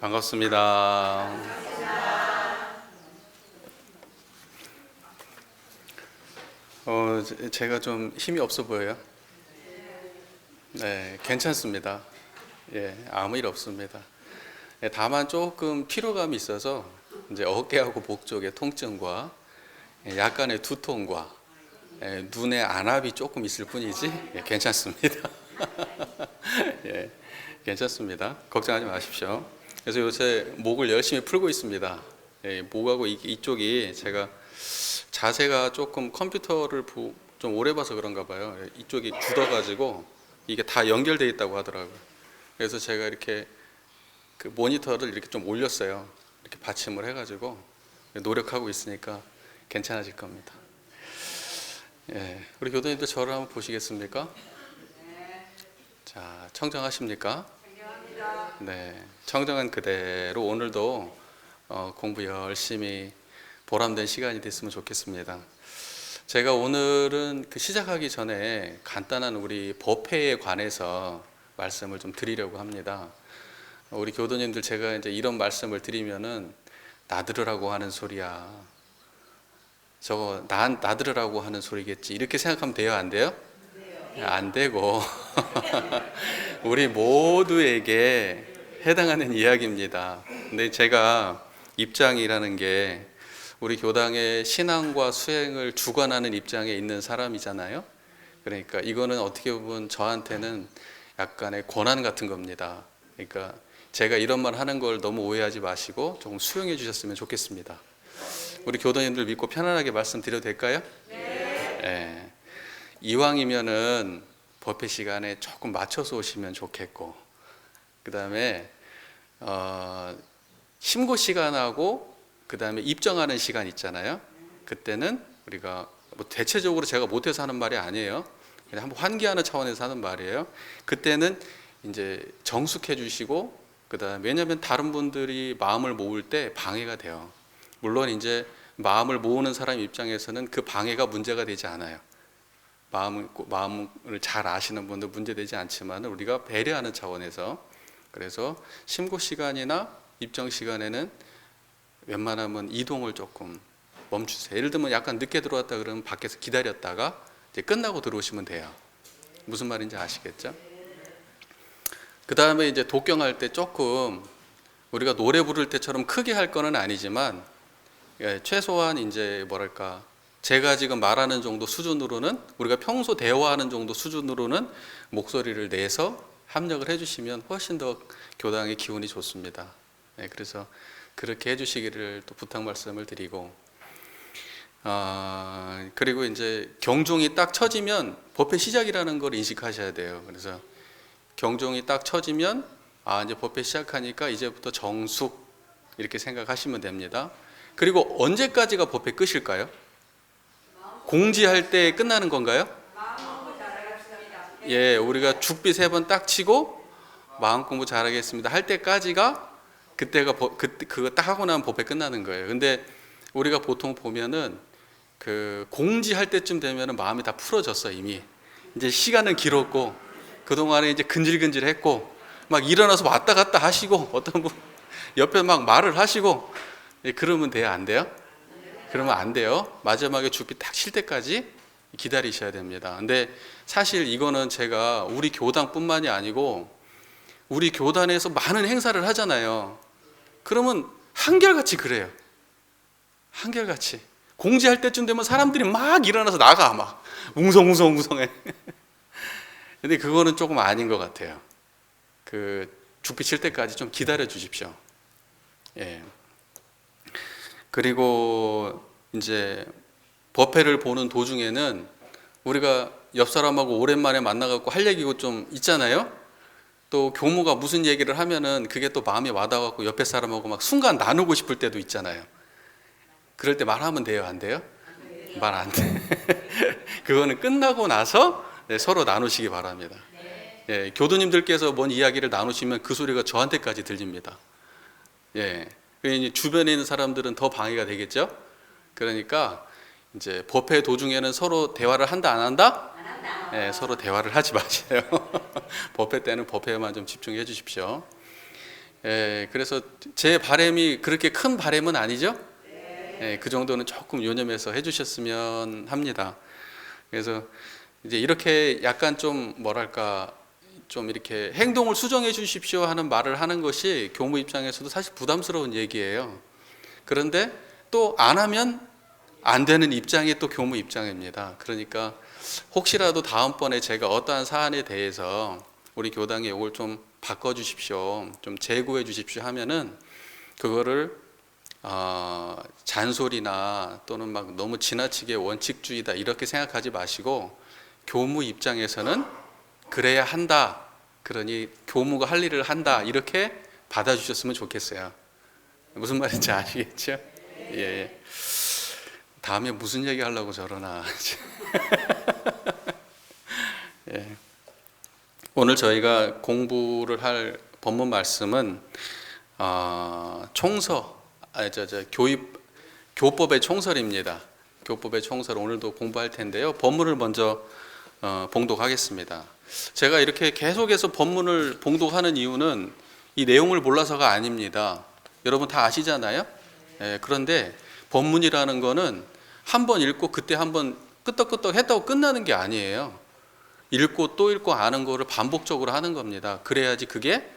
반갑습니다. 제가 좀 힘이 없어 보여요? 네, 괜찮습니다. 예, 아무 일 없습니다. 예, 다만 조금 피로감이 있어서 이제 어깨하고 목 쪽의 통증과 약간의 두통과 눈의 안압이 조금 있을 뿐이지 괜찮습니다. 예, 괜찮습니다. 걱정하지 마십시오. 그래서 요새 목을 열심히 풀고 있습니다. 목하고 이쪽이 제가 자세가 조금 컴퓨터를 좀 오래 봐서 그런가 봐요. 이쪽이 굳어가지고 이게 다 연결되어 있다고 하더라고요. 그래서 제가 이렇게 그 모니터를 이렇게 좀 올렸어요. 이렇게 받침을 해가지고 노력하고 있으니까 괜찮아질 겁니다. 예, 우리 교도님들 저를 한번 보시겠습니까? 자, 청정하십니까? 네, 청정한 그대로 오늘도 공부 열심히 보람된 시간이 됐으면 좋겠습니다. 제가 오늘은 시작하기 전에 간단한 우리 법회에 관해서 말씀을 좀 드리려고 합니다. 우리 교도님들 제가 이제 이런 말씀을 드리면은 나들으라고 하는 소리야. 저거 나들으라고 하는 소리겠지. 이렇게 생각하면 돼요, 안 돼요? 안 되고 우리 모두에게 해당하는 이야기입니다. 근데 제가 입장이라는 게 우리 교당의 신앙과 수행을 주관하는 입장에 있는 사람이잖아요. 그러니까 이거는 어떻게 보면 저한테는 약간의 권한 같은 겁니다. 그러니까 제가 이런 말 하는 걸 너무 오해하지 마시고 조금 수용해 주셨으면 좋겠습니다. 우리 교도님들 믿고 편안하게 말씀드려도 될까요? 네. 이왕이면은 법회 시간에 조금 맞춰서 오시면 좋겠고, 그 다음에 심고 시간하고 그 다음에 입정하는 시간 있잖아요. 그때는 우리가 뭐 대체적으로 제가 못해서 하는 말이 아니에요. 그냥 한번 환기하는 차원에서 하는 말이에요. 그때는 이제 정숙해 주시고, 그 다음에 왜냐하면 다른 분들이 마음을 모을 때 방해가 돼요. 물론 이제 마음을 모으는 사람 입장에서는 그 방해가 문제가 되지 않아요. 마음을 잘 아시는 분들 문제되지 않지만 우리가 배려하는 차원에서, 그래서 심고 시간이나 입정 시간에는 웬만하면 이동을 조금 멈추세요. 예를 들면 약간 늦게 들어왔다 그러면 밖에서 기다렸다가 이제 끝나고 들어오시면 돼요. 무슨 말인지 아시겠죠? 그 다음에 이제 독경할 때 조금 우리가 노래 부를 때처럼 크게 할 거는 아니지만 최소한 이제 뭐랄까, 제가 지금 말하는 정도 수준으로는, 우리가 평소 대화하는 정도 수준으로는 목소리를 내서 합력을 해주시면 훨씬 더 교당의 기운이 좋습니다. 그래서 그렇게 해주시기를 또 부탁 말씀을 드리고, 그리고 이제 경종이 딱 쳐지면 법회 시작이라는 걸 인식하셔야 돼요. 그래서 경종이 딱 쳐지면 이제 법회 시작하니까 이제부터 정숙 이렇게 생각하시면 됩니다. 그리고 언제까지가 법회 끝일까요? 공지할 때 끝나는 건가요? 예, 우리가 죽비 3번 딱 치고 마음 공부 잘하겠습니다 할 때까지가, 그때가 그거 딱 하고 나면 법회 끝나는 거예요. 근데 우리가 보통 보면은 그 공지할 때쯤 되면은 마음이 다 풀어졌어 이미. 이제 시간은 길었고 그동안에 이제 근질근질했고 막 일어나서 왔다 갔다 하시고 어떤 분 옆에 막 말을 하시고, 그러면 돼요, 안 돼요? 그러면 안 돼요. 마지막에 죽비 딱 칠 때까지 기다리셔야 됩니다. 근데 사실 이거는 제가 우리 교당뿐만이 아니고 우리 교단에서 많은 행사를 하잖아요. 그러면 한결같이 그래요. 한결같이 공지할 때쯤 되면 사람들이 막 일어나서 나가, 막 웅성웅성해. 근데 그거는 조금 아닌 것 같아요. 그 죽비 칠 때까지 좀 기다려 주십시오. 예. 그리고 이제 법회를 보는 도중에는 우리가 옆 사람하고 오랜만에 만나갖고 할 얘기가 좀 있잖아요. 또 교무가 무슨 얘기를 하면은 그게 또 마음에 와닿아갖고 옆에 사람하고 막 순간 나누고 싶을 때도 있잖아요. 그럴 때 말하면 돼요, 안 돼요? 말 안 돼. 그거는 끝나고 나서 서로 나누시기 바랍니다. 예, 교도님들께서 뭔 이야기를 나누시면 그 소리가 저한테까지 들립니다. 예, 주변에 있는 사람들은 더 방해가 되겠죠. 그러니까 이제 법회 도중에는 서로 대화를 한다 안 한다? 서로 대화를 하지 마세요. 법회 때는 법회에만 좀 집중해 주십시오. 그래서 제 바람이 그렇게 큰 바람은 아니죠. 그 정도는 조금 유념해서 해주셨으면 합니다. 그래서 이제 이렇게 약간 좀 뭐랄까 좀 이렇게 행동을 수정해 주십시오 하는 말을 하는 것이 교무 입장에서도 사실 부담스러운 얘기예요. 그런데 또 안 하면 안 되는 입장이 또 교무 입장입니다. 그러니까 혹시라도 다음번에 제가 어떠한 사안에 대해서 우리 교당에 이걸 좀 바꿔주십시오, 좀 재고해 주십시오 하면은 그거를 잔소리나 또는 막 너무 지나치게 원칙주의다 이렇게 생각하지 마시고 교무 입장에서는 그래야 한다, 그러니 교무가 할 일을 한다 이렇게 받아주셨으면 좋겠어요. 무슨 말인지 아시겠죠? 예. 다음에 무슨 얘기 하려고 저러나. 예. 오늘 저희가 공부를 할 본문 말씀은 교법의 총설입니다. 교법의 총설 오늘도 공부할 텐데요. 본문을 먼저 봉독하겠습니다. 제가 이렇게 계속해서 본문을 봉독하는 이유는 이 내용을 몰라서가 아닙니다. 여러분 다 아시잖아요. 그런데 본문이라는 거는 한 번 읽고 그때 한번 끄떡끄떡 했다고 끝나는 게 아니에요. 읽고 또 읽고 아는 거를 반복적으로 하는 겁니다. 그래야지 그게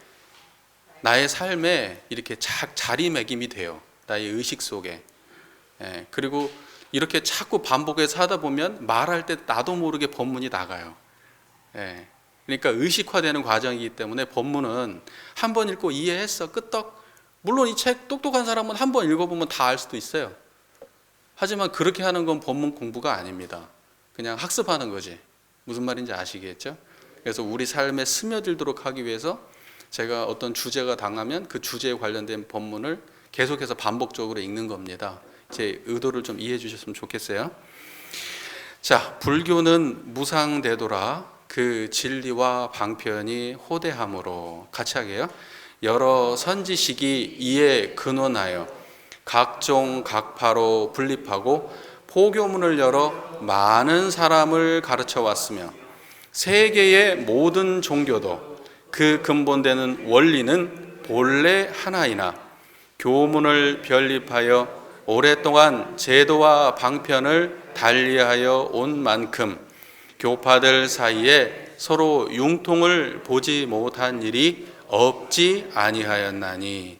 나의 삶에 이렇게 자리매김이 돼요. 나의 의식 속에. 그리고 이렇게 자꾸 반복해서 하다 보면 말할 때 나도 모르게 본문이 나가요. 그러니까 의식화되는 과정이기 때문에 본문은 한 번 읽고 이해했어 끄떡. 물론 이 책 똑똑한 사람은 한 번 읽어보면 다 알 수도 있어요. 하지만 그렇게 하는 건 본문 공부가 아닙니다. 그냥 학습하는 거지. 무슨 말인지 아시겠죠? 그래서 우리 삶에 스며들도록 하기 위해서 제가 어떤 주제가 당하면 그 주제에 관련된 본문을 계속해서 반복적으로 읽는 겁니다. 제 의도를 좀 이해해 주셨으면 좋겠어요. 자, 불교는 무상대도라 그 진리와 방편이 호대함으로, 같이 하게요. 여러 선지식이 이에 근원하여 각종 각파로 분립하고 포교문을 열어 많은 사람을 가르쳐 왔으며 세계의 모든 종교도 그 근본되는 원리는 본래 하나이나 교문을 변립하여 오랫동안 제도와 방편을 달리하여 온 만큼 교파들 사이에 서로 융통을 보지 못한 일이 없지 아니하였나니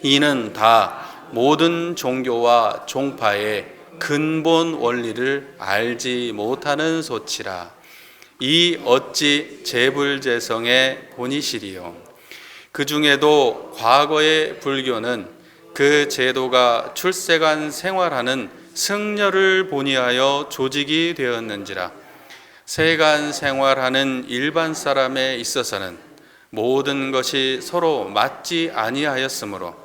이는 다 모든 종교와 종파의 근본 원리를 알지 못하는 소치라. 이 어찌 재불재성의 본이시리요. 그 중에도 과거의 불교는 그 제도가 출세간 생활하는 승려를 본의하여 조직이 되었는지라. 세간 생활하는 일반 사람에 있어서는 모든 것이 서로 맞지 아니하였으므로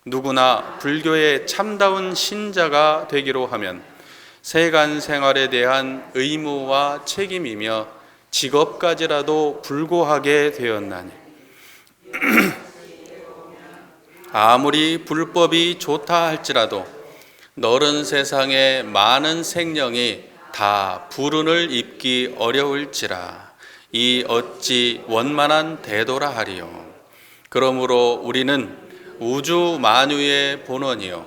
누구나 불교의 참다운 신자가 되기로 하면 세간 생활에 대한 의무와 책임이며 직업까지라도 불고하게 되었나니 아무리 불법이 좋다 할지라도 너른 세상에 많은 생령이 다 불운을 입기 어려울지라. 이 어찌 원만한 대도라 하리요. 그러므로 우리는 우주 만유의 본원이요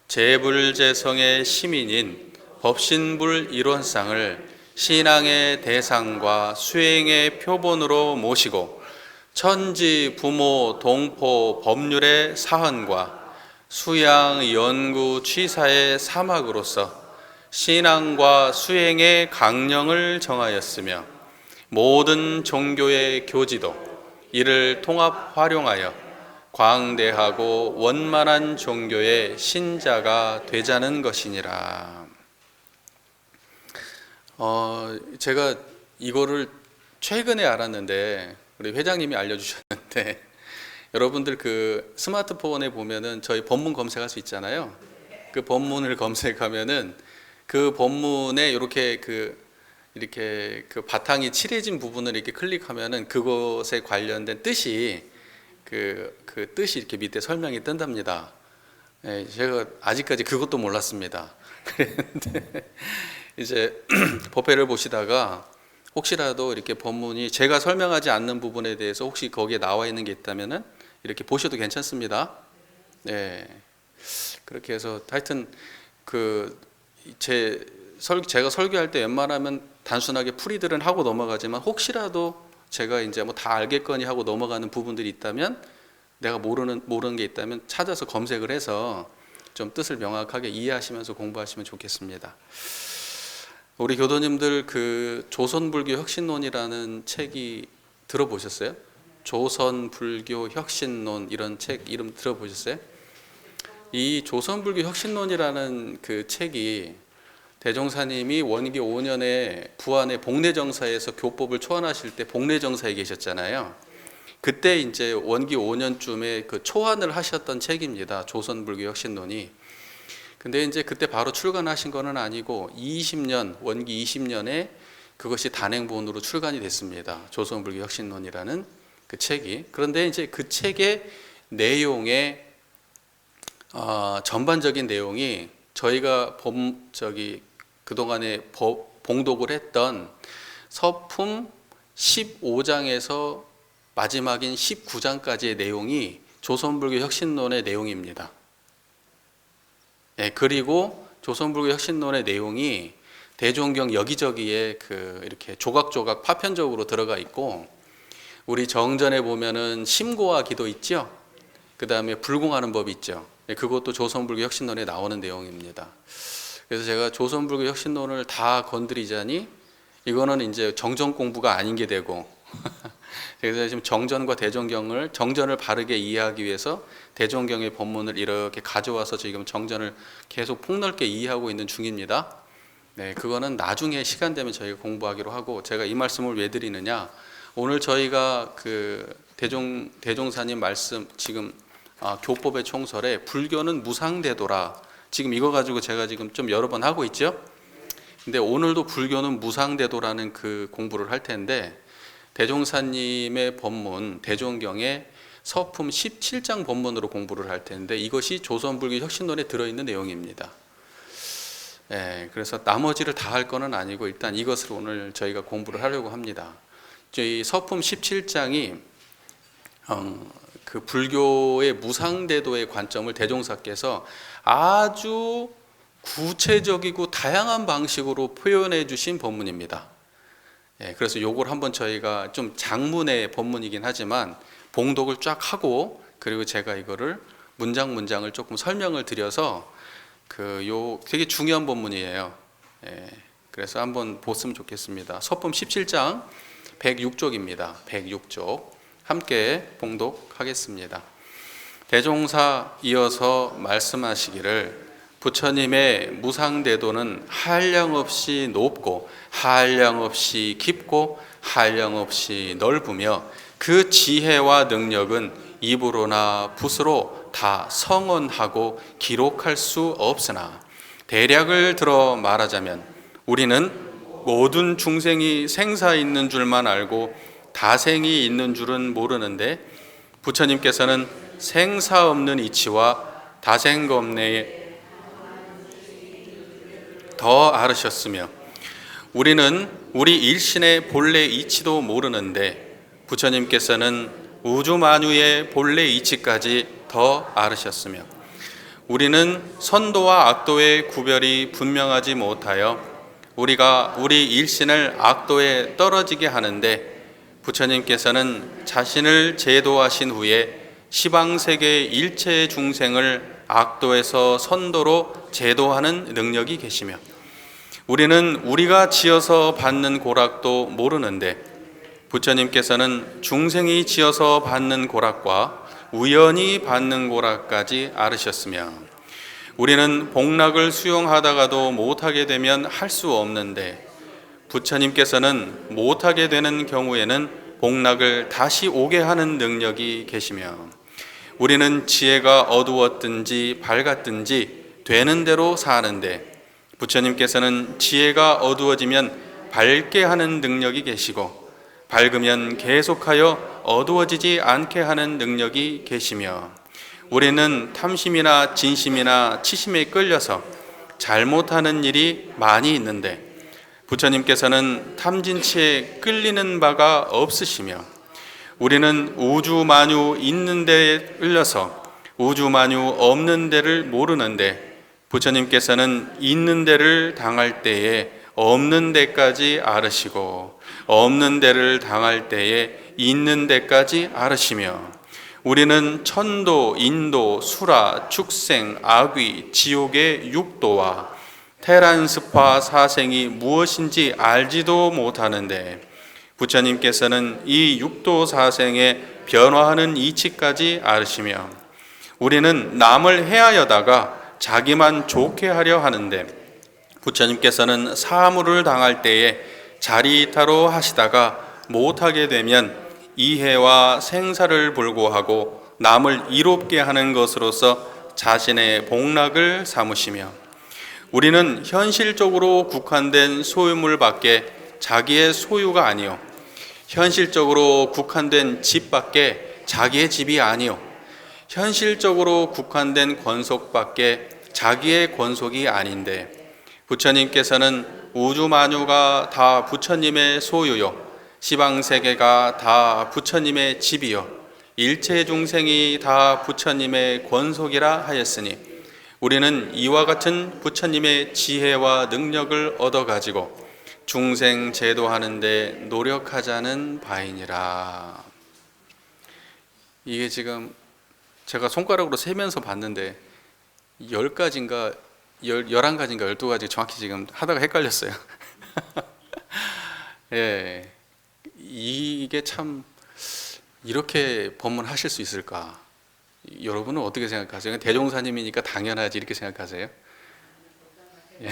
재불재성의 시민인 법신불 일원상을 신앙의 대상과 수행의 표본으로 모시고 천지 부모 동포 법률의 사헌과 수양 연구 취사의 사막으로서 신앙과 수행의 강령을 정하였으며 모든 종교의 교지도 이를 통합 활용하여 광대하고 원만한 종교의 신자가 되자는 것이니라. 제가 이거를 최근에 알았는데 우리 회장님이 알려주셨는데 여러분들 그 스마트폰에 보면은 저희 본문 검색할 수 있잖아요. 그 본문을 검색하면은 그 본문에 이렇게 그 바탕이 칠해진 부분을 이렇게 클릭하면은 그것에 관련된 뜻이 그 뜻이 이렇게 밑에 설명이 뜬답니다. 제가 아직까지 그것도 몰랐습니다. 그런데 이제 법회를 보시다가 혹시라도 이렇게 본문이 제가 설명하지 않는 부분에 대해서 혹시 거기에 나와 있는 게 있다면은 이렇게 보셔도 괜찮습니다. 네. 그렇게 해서 하여튼 제가 설교할 때 웬만하면 단순하게 풀이들은 하고 넘어가지만 혹시라도 제가 이제 뭐 다 알겠거니 하고 넘어가는 부분들이 있다면 내가 모르는 게 있다면 찾아서 검색을 해서 좀 뜻을 명확하게 이해하시면서 공부하시면 좋겠습니다. 우리 교도님들 조선불교 혁신론이라는 책이 들어보셨어요? 조선불교 혁신론 이런 책 이름 들어보셨어요? 이 조선불교 혁신론이라는 그 책이 대종사님이 원기 5년에 부안의 복례정사에서 교법을 초안하실 때 복례정사에 계셨잖아요. 그때 이제 원기 5년쯤에 그 초안을 하셨던 책입니다. 조선불교 혁신론이. 근데 이제 그때 바로 출간하신 거는 아니고 20년, 원기 20년에 그것이 단행본으로 출간이 됐습니다. 조선불교 혁신론이라는 그 책이. 그런데 이제 그 책의 내용에 전반적인 내용이 저희가 그동안에 봉독을 했던 서품 15장에서 마지막인 19장까지의 내용이 조선불교 혁신론의 내용입니다. 예, 그리고 조선불교 혁신론의 내용이 대종경 여기저기에 이렇게 조각조각 파편적으로 들어가 있고, 우리 정전에 보면은 심고와 기도 있죠. 그 다음에 불공하는 법이 있죠. 예, 그것도 조선불교 혁신론에 나오는 내용입니다. 그래서 제가 조선불교 혁신론을 다 건드리자니 이거는 이제 정전 공부가 아닌 게 되고 그래서 지금 정전과 대종경을 정전을 바르게 이해하기 위해서 대종경의 본문을 이렇게 가져와서 지금 정전을 계속 폭넓게 이해하고 있는 중입니다. 네, 그거는 나중에 시간 되면 저희가 공부하기로 하고, 제가 이 말씀을 왜 드리느냐, 오늘 저희가 대종사님 말씀 지금 교법의 총설에 불교는 무상대도라, 지금 이거 가지고 제가 지금 좀 여러 번 하고 있죠. 근데 오늘도 불교는 무상대도라는 그 공부를 할 텐데, 대종사님의 법문 대종경의 서품 17장 법문으로 공부를 할 텐데 이것이 조선불교 혁신론에 들어있는 내용입니다. 예, 그래서 나머지를 다 할 거는 아니고 일단 이것을 오늘 저희가 공부를 하려고 합니다. 이 서품 17장이 그 불교의 무상대도의 관점을 대종사께서 아주 구체적이고 다양한 방식으로 표현해 주신 법문입니다. 예, 그래서 요걸 한번 저희가 좀 장문의 법문이긴 하지만 봉독을 쫙 하고, 그리고 제가 이거를 문장을 조금 설명을 드려서 되게 중요한 법문이에요. 예, 그래서 한번 보시면 좋겠습니다. 서품 17장 106쪽입니다. 106쪽 함께 봉독하겠습니다. 대종사 이어서 말씀하시기를, 부처님의 무상대도는 한량없이 높고 한량없이 깊고 한량없이 넓으며 그 지혜와 능력은 입으로나 붓으로 다 성언하고 기록할 수 없으나, 대략을 들어 말하자면 우리는 모든 중생이 생사 있는 줄만 알고 다생이 있는 줄은 모르는데, 부처님께서는 생사 없는 이치와 다생검내에 더 알으셨으며, 우리는 우리 일신의 본래 이치도 모르는데 부처님께서는 우주 만유의 본래 이치까지 더 알으셨으며, 우리는 선도와 악도의 구별이 분명하지 못하여 우리가 우리 일신을 악도에 떨어지게 하는데, 부처님께서는 자신을 제도하신 후에 시방세계 일체 중생을 악도에서 선도로 제도하는 능력이 계시며, 우리는 우리가 지어서 받는 고락도 모르는데 부처님께서는 중생이 지어서 받는 고락과 우연히 받는 고락까지 알으셨으며, 우리는 복락을 수용하다가도 못하게 되면 할 수 없는데 부처님께서는 못하게 되는 경우에는 복락을 다시 오게 하는 능력이 계시며, 우리는 지혜가 어두웠든지 밝았든지 되는 대로 사는데 부처님께서는 지혜가 어두워지면 밝게 하는 능력이 계시고 밝으면 계속하여 어두워지지 않게 하는 능력이 계시며, 우리는 탐심이나 진심이나 치심에 끌려서 잘못하는 일이 많이 있는데 부처님께서는 탐진치에 끌리는 바가 없으시며, 우리는 우주 만유 있는 데에 끌려서 우주 만유 없는 데를 모르는데 부처님께서는 있는 데를 당할 때에 없는 데까지 앓으시고 없는 데를 당할 때에 있는 데까지 앓으시며 우리는 천도, 인도, 수라, 축생, 악귀, 지옥의 육도와 테란스파 사생이 무엇인지 알지도 못하는데 부처님께서는 이 육도 사생의 변화하는 이치까지 앓으시며 우리는 남을 해하여다가 자기만 좋게 하려 하는데 부처님께서는 사물을 당할 때에 자리이타로 하시다가 못하게 되면 이해와 생사를 불구하고 남을 이롭게 하는 것으로서 자신의 복락을 삼으시며 우리는 현실적으로 국한된 소유물밖에 자기의 소유가 아니요 현실적으로 국한된 집밖에 자기의 집이 아니요 현실적으로 국한된 권속밖에 자기의 권속이 아닌데 부처님께서는 우주 만유가 다 부처님의 소유요 시방세계가 다 부처님의 집이요 일체 중생이 다 부처님의 권속이라 하였으니 우리는 이와 같은 부처님의 지혜와 능력을 얻어가지고 중생 제도하는데 노력하자는 바이니라. 이게 지금 제가 손가락으로 세면서 봤는데 10가지인가 11가지인가 12가지 정확히 지금 하다가 헷갈렸어요. 예, 이게 참 이렇게 법문하실 수 있을까? 여러분은 어떻게 생각하세요? 대종사님이니까 당연하지 이렇게 생각하세요? 예.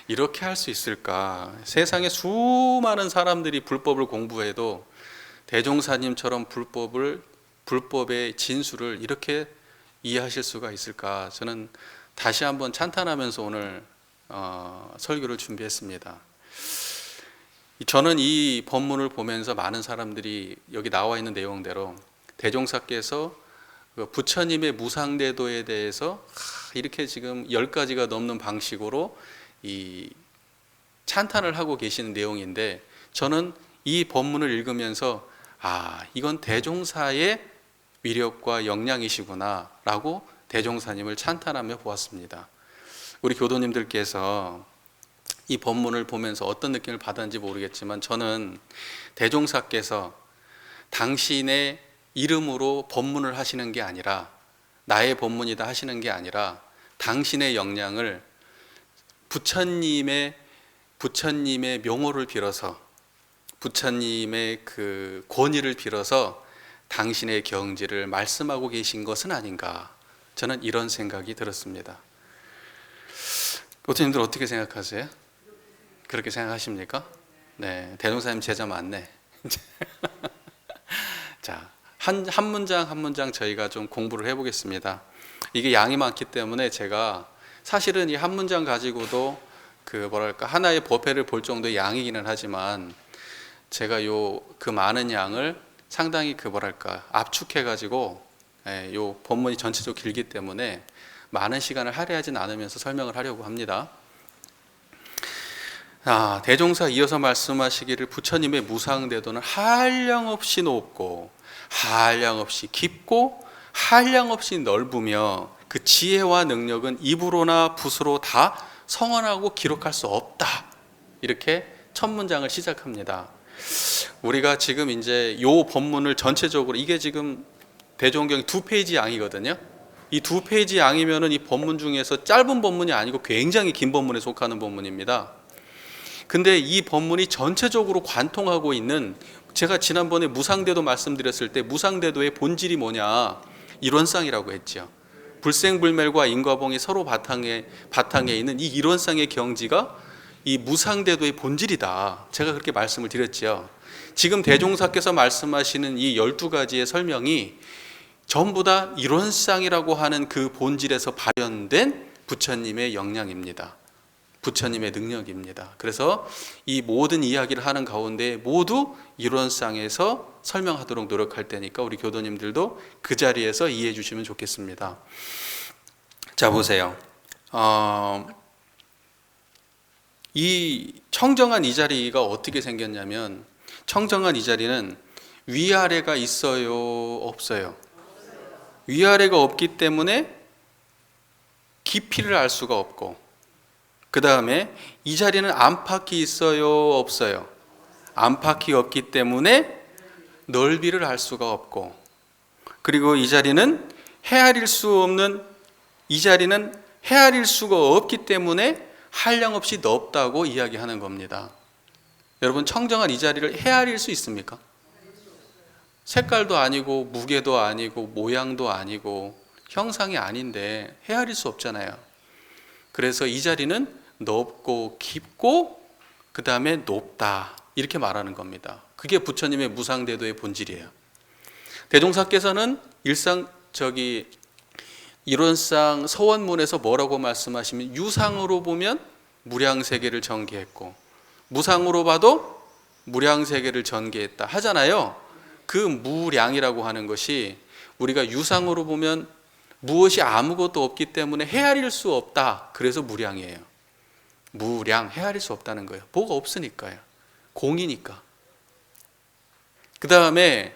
이렇게 할 수 있을까? 세상에 수많은 사람들이 불법을 공부해도 대종사님처럼 불법의 진수를 이렇게 이해하실 수가 있을까? 저는 다시 한번 찬탄하면서 오늘 설교를 준비했습니다. 저는 이 법문을 보면서 많은 사람들이 여기 나와 있는 내용대로 대종사께서 부처님의 무상대도에 대해서 이렇게 지금 10가지가 넘는 방식으로 이 찬탄을 하고 계시는 내용인데 저는 이 법문을 읽으면서 이건 대종사의 위력과 역량이시구나 라고 대종사님을 찬탄하며 보았습니다. 우리 교도님들께서 이 법문을 보면서 어떤 느낌을 받았는지 모르겠지만 저는 대종사께서 당신의 이름으로 법문을 하시는 게 아니라 나의 법문이다 하시는 게 아니라 당신의 역량을 부처님의 명호를 빌어서 부처님의 그 권위를 빌어서 당신의 경지를 말씀하고 계신 것은 아닌가 저는 이런 생각이 들었습니다. 교수님들 어떻게 생각하세요? 그렇게 생각하십니까? 네, 대종사님 제자 맞네. 자, 한 문장 한 문장 저희가 좀 공부를 해보겠습니다. 이게 양이 많기 때문에 제가 사실은 이 한 문장 가지고도 하나의 법회를 볼 정도의 양이기는 하지만 제가 그 많은 양을 상당히 압축해가지고 요 본문이 전체적으로 길기 때문에 많은 시간을 할애하진 않으면서 설명을 하려고 합니다. 대종사 이어서 말씀하시기를 부처님의 무상대도는 한량없이 높고 한량없이 깊고 한량없이 넓으며 그 지혜와 능력은 입으로나 붓으로 다 성언하고 기록할 수 없다. 이렇게 첫 문장을 시작합니다. 우리가 지금 이제 요 본문을 전체적으로 이게 지금 대종경이 2페이지 양이거든요. 이 2페이지 양이면은 이 본문 중에서 짧은 본문이 아니고 굉장히 긴 본문에 속하는 본문입니다. 근데 이 본문이 전체적으로 관통하고 있는 제가 지난번에 무상대도 말씀드렸을 때 무상대도의 본질이 뭐냐 일원상이라고 했죠. 불생불멸과 인과봉이 서로 바탕에 있는 이 일원상의 경지가 이 무상대도의 본질이다. 제가 그렇게 말씀을 드렸죠. 지금 대종사께서 말씀하시는 이 12가지의 설명이 전부 다 일원상이라고 하는 그 본질에서 발현된 부처님의 역량입니다. 부처님의 능력입니다. 그래서 이 모든 이야기를 하는 가운데 모두 일원상에서 설명하도록 노력할 테니까 우리 교도님들도 그 자리에서 이해해 주시면 좋겠습니다. 자, 보세요. 이 청정한 이 자리가 어떻게 생겼냐면 청정한 이 자리는 위아래가 있어요? 없어요? 위아래가 없기 때문에 깊이를 알 수가 없고, 그 다음에 이 자리는 안팎이 있어요? 없어요? 안팎이 없기 때문에 넓이를 알 수가 없고, 그리고 이 자리는 헤아릴 수 없는, 이 자리는 헤아릴 수가 없기 때문에 한량없이 넓다고 이야기하는 겁니다. 여러분, 청정한 이 자리를 헤아릴 수 있습니까? 색깔도 아니고 무게도 아니고 모양도 아니고 형상이 아닌데 헤아릴 수 없잖아요. 그래서 이 자리는 넓고 깊고 그 다음에 높다, 이렇게 말하는 겁니다. 그게 부처님의 무상대도의 본질이에요. 대종사께서는 이론상 서원문에서 뭐라고 말씀하시면, 유상으로 보면 무량세계를 전개했고 무상으로 봐도 무량세계를 전개했다 하잖아요. 그 무량이라고 하는 것이 우리가 유상으로 보면 무엇이 아무것도 없기 때문에 헤아릴 수 없다, 그래서 무량이에요. 무량, 헤아릴 수 없다는 거예요. 뭐가 없으니까요. 공이니까. 그 다음에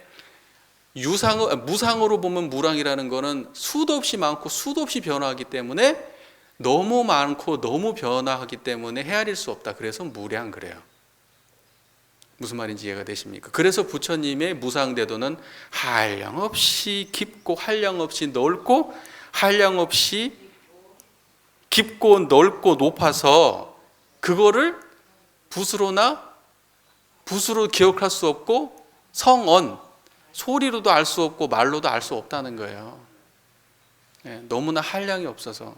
무상으로 보면 무량이라는 거는 수도 없이 많고 수도 없이 변화하기 때문에, 너무 많고 너무 변화하기 때문에 헤아릴 수 없다, 그래서 무량 그래요. 무슨 말인지 이해가 되십니까? 그래서 부처님의 무상대도는 한량없이 깊고 한량없이 넓고 한량없이 깊고 넓고 높아서 그거를 붓으로 기억할 수 없고, 성언, 소리로도 알 수 없고 말로도 알 수 없다는 거예요. 너무나 한량이 없어서.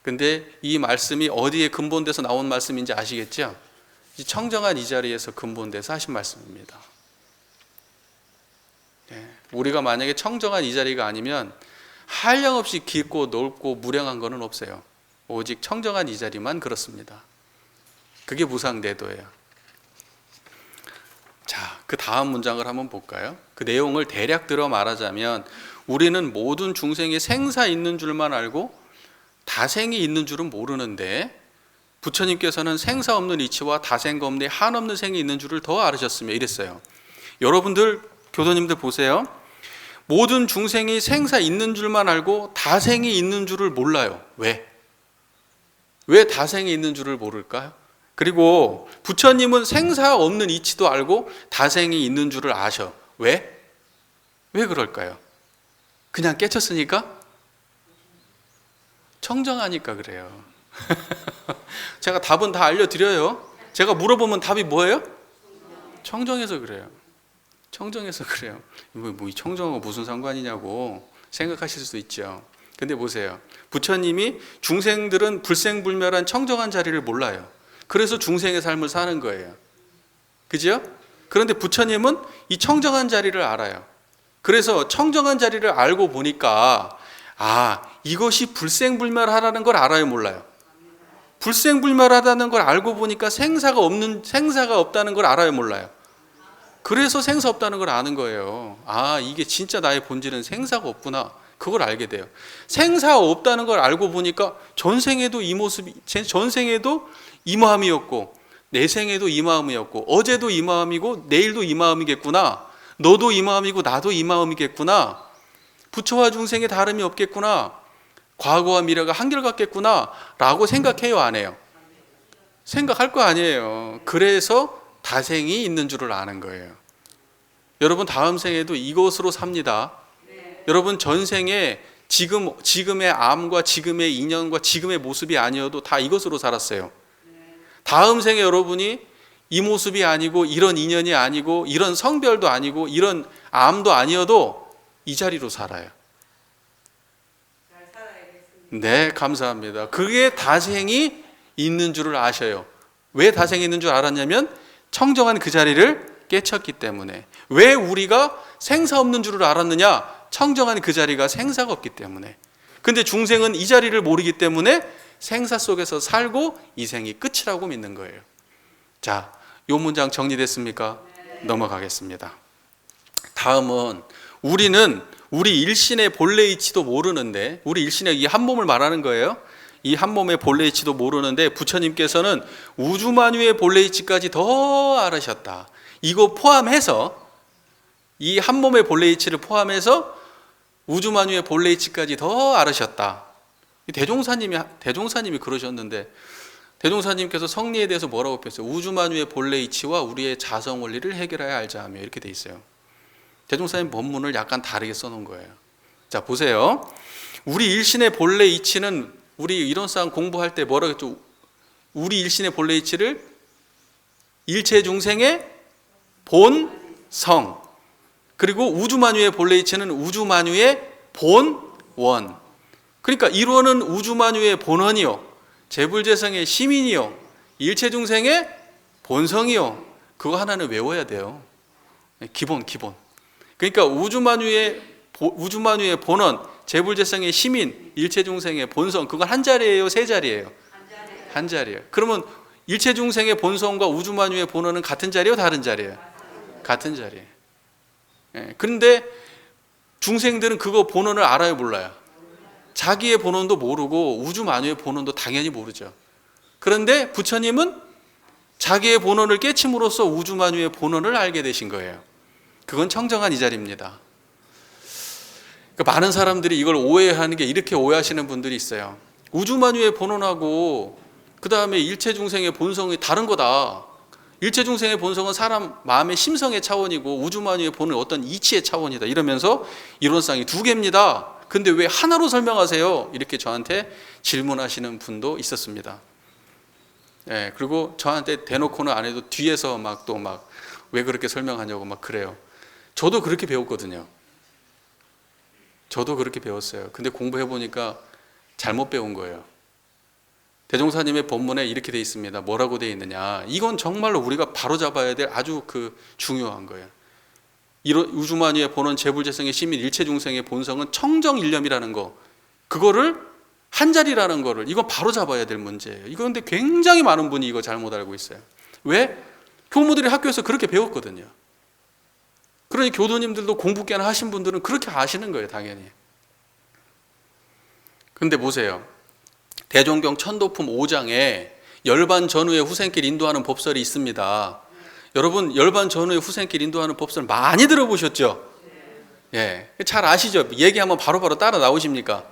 근데 이 말씀이 어디에 근본돼서 나온 말씀인지 아시겠죠? 청정한 이 자리에서 근본돼서 하신 말씀입니다. 우리가 만약에 청정한 이 자리가 아니면 한량없이 깊고 넓고 무량한 거는 없어요. 오직 청정한 이 자리만 그렇습니다. 그게 무상대도예요. 자, 그 다음 문장을 한번 볼까요? 그 내용을 대략 들어 말하자면, 우리는 모든 중생이 생사 있는 줄만 알고 다생이 있는 줄은 모르는데, 부처님께서는 생사 없는 이치와 다생가 없는 한없는 생이 있는 줄을 더 알으셨으며, 이랬어요. 여러분들, 교도님들 보세요. 모든 중생이 생사 있는 줄만 알고 다생이 있는 줄을 몰라요. 왜? 왜 다생이 있는 줄을 모를까요? 그리고 부처님은 생사 없는 이치도 알고 다생이 있는 줄을 아셔. 왜? 왜 그럴까요? 그냥 깨쳤으니까? 청정하니까 그래요. 제가 답은 다 알려드려요. 제가 물어보면 답이 뭐예요? 청정해서 그래요. 청정해서 그래요. 뭐 이 청정하고 무슨 상관이냐고 생각하실 수 있죠. 근데 보세요. 부처님이 중생들은 불생불멸한 청정한 자리를 몰라요. 그래서 중생의 삶을 사는 거예요. 그죠? 그런데 부처님은 이 청정한 자리를 알아요. 그래서 청정한 자리를 알고 보니까, 이것이 불생불멸하다는 걸 알아요, 몰라요? 불생불멸하다는 걸 알고 보니까 생사가 없다는 걸 알아요, 몰라요? 그래서 생사 없다는 걸 아는 거예요. 이게 진짜 나의 본질은 생사가 없구나. 그걸 알게 돼요. 생사 없다는 걸 알고 보니까 전생에도 이 모습이, 전생에도 이 마음이었고 내생에도 이 마음이었고 어제도 이 마음이고 내일도 이 마음이겠구나. 너도 이 마음이고 나도 이 마음이겠구나. 부처와 중생의 다름이 없겠구나. 과거와 미래가 한결같겠구나 라고 생각해요, 안 해요? 생각할 거 아니에요. 그래서 다생이 있는 줄을 아는 거예요. 여러분, 다음 생에도 이것으로 삽니다. 여러분, 전생에 지금의 암과 지금의 인연과 지금의 모습이 아니어도 다 이것으로 살았어요. 다음 생에 여러분이 이 모습이 아니고 이런 인연이 아니고 이런 성별도 아니고 이런 암도 아니어도 이 자리로 살아요. 네, 감사합니다. 그게 다생이 있는 줄을 아셔요. 왜 다생이 있는 줄 알았냐면 청정한 그 자리를 깨쳤기 때문에. 왜 우리가 생사 없는 줄을 알았느냐? 청정한 그 자리가 생사가 없기 때문에. 근데 중생은 이 자리를 모르기 때문에 생사 속에서 살고 이 생이 끝이라고 믿는 거예요. 자, 요 문장 정리됐습니까? 넘어가겠습니다. 다음은 우리 일신의 본래 이치도 모르는데, 우리 일신의 이 한 몸을 말하는 거예요. 이 한 몸의 본래 이치도 모르는데 부처님께서는 우주만유의 본래 이치까지 더 알으셨다. 이거 포함해서 이 한 몸의 본래 이치를 포함해서 우주만유의 본래 이치까지 더 알으셨다. 대종사님이 그러셨는데, 대종사님께서 성리에 대해서 뭐라고 표했어요? 우주만유의 본래 이치와 우리의 자성 원리를 해결해야 알자 하며 이렇게 돼 있어요. 대종사님 본문을 약간 다르게 써놓은 거예요. 자, 보세요. 우리 일신의 본래 이치는, 우리 이론상 공부할 때 뭐라고 했죠? 우리 일신의 본래 이치를 일체 중생의 본성, 그리고 우주만유의 본래 이치는 우주만유의 본원. 그러니까 일원은 우주만유의 본원이요, 재불재성의 시민이요, 일체 중생의 본성이요. 그거 하나는 외워야 돼요. 기본. 그러니까 우주만유의 본원, 재불재성의 시민, 일체 중생의 본성, 그건 한 자리예요, 세 자리예요? 한 자리예요. 그러면 일체 중생의 본성과 우주만유의 본원은 같은 자리예요, 다른 자리예요? 같은 자리예요. 그런데 중생들은 그거 본원을 알아요, 몰라요? 자기의 본원도 모르고 우주만유의 본원도 당연히 모르죠. 그런데 부처님은 자기의 본원을 깨침으로써 우주만유의 본원을 알게 되신 거예요. 그건 청정한 이 자리입니다. 그러니까 많은 사람들이 이걸 오해하는 게, 이렇게 오해하시는 분들이 있어요. 우주만유의 본원하고 그 다음에 일체 중생의 본성이 다른 거다. 일체 중생의 본성은 사람 마음의 심성의 차원이고 우주만유의 본은 어떤 이치의 차원이다, 이러면서 이론상이 두 개입니다. 근데 왜 하나로 설명하세요? 이렇게 저한테 질문하시는 분도 있었습니다. 그리고 저한테 대놓고는 안 해도 뒤에서 왜 그렇게 설명하냐고 막 그래요. 저도 그렇게 배웠거든요. 저도 그렇게 배웠어요. 근데 공부해 보니까 잘못 배운 거예요. 대종사님의 본문에 이렇게 돼 있습니다. 뭐라고 돼 있느냐? 이건 정말로 우리가 바로 잡아야 될 아주 중요한 거예요. 우주만유의 본원, 재불재성의 시민, 일체 중생의 본성은 청정일념이라는 거, 그거를 한 자리라는 거를, 이건 바로 잡아야 될 문제예요. 이거 근데 굉장히 많은 분이 이거 잘못 알고 있어요. 왜? 교무들이 학교에서 그렇게 배웠거든요. 그러니 교도님들도 공부 꽤나 하신 분들은 그렇게 아시는 거예요, 당연히. 근데 보세요. 대종경 천도품 5장에 열반 전후의 후생길 인도하는 법설이 있습니다. 여러분, 열반 전후의 후생길 인도하는 법설 많이 들어보셨죠? 잘 아시죠? 얘기하면 바로바로 따라 나오십니까?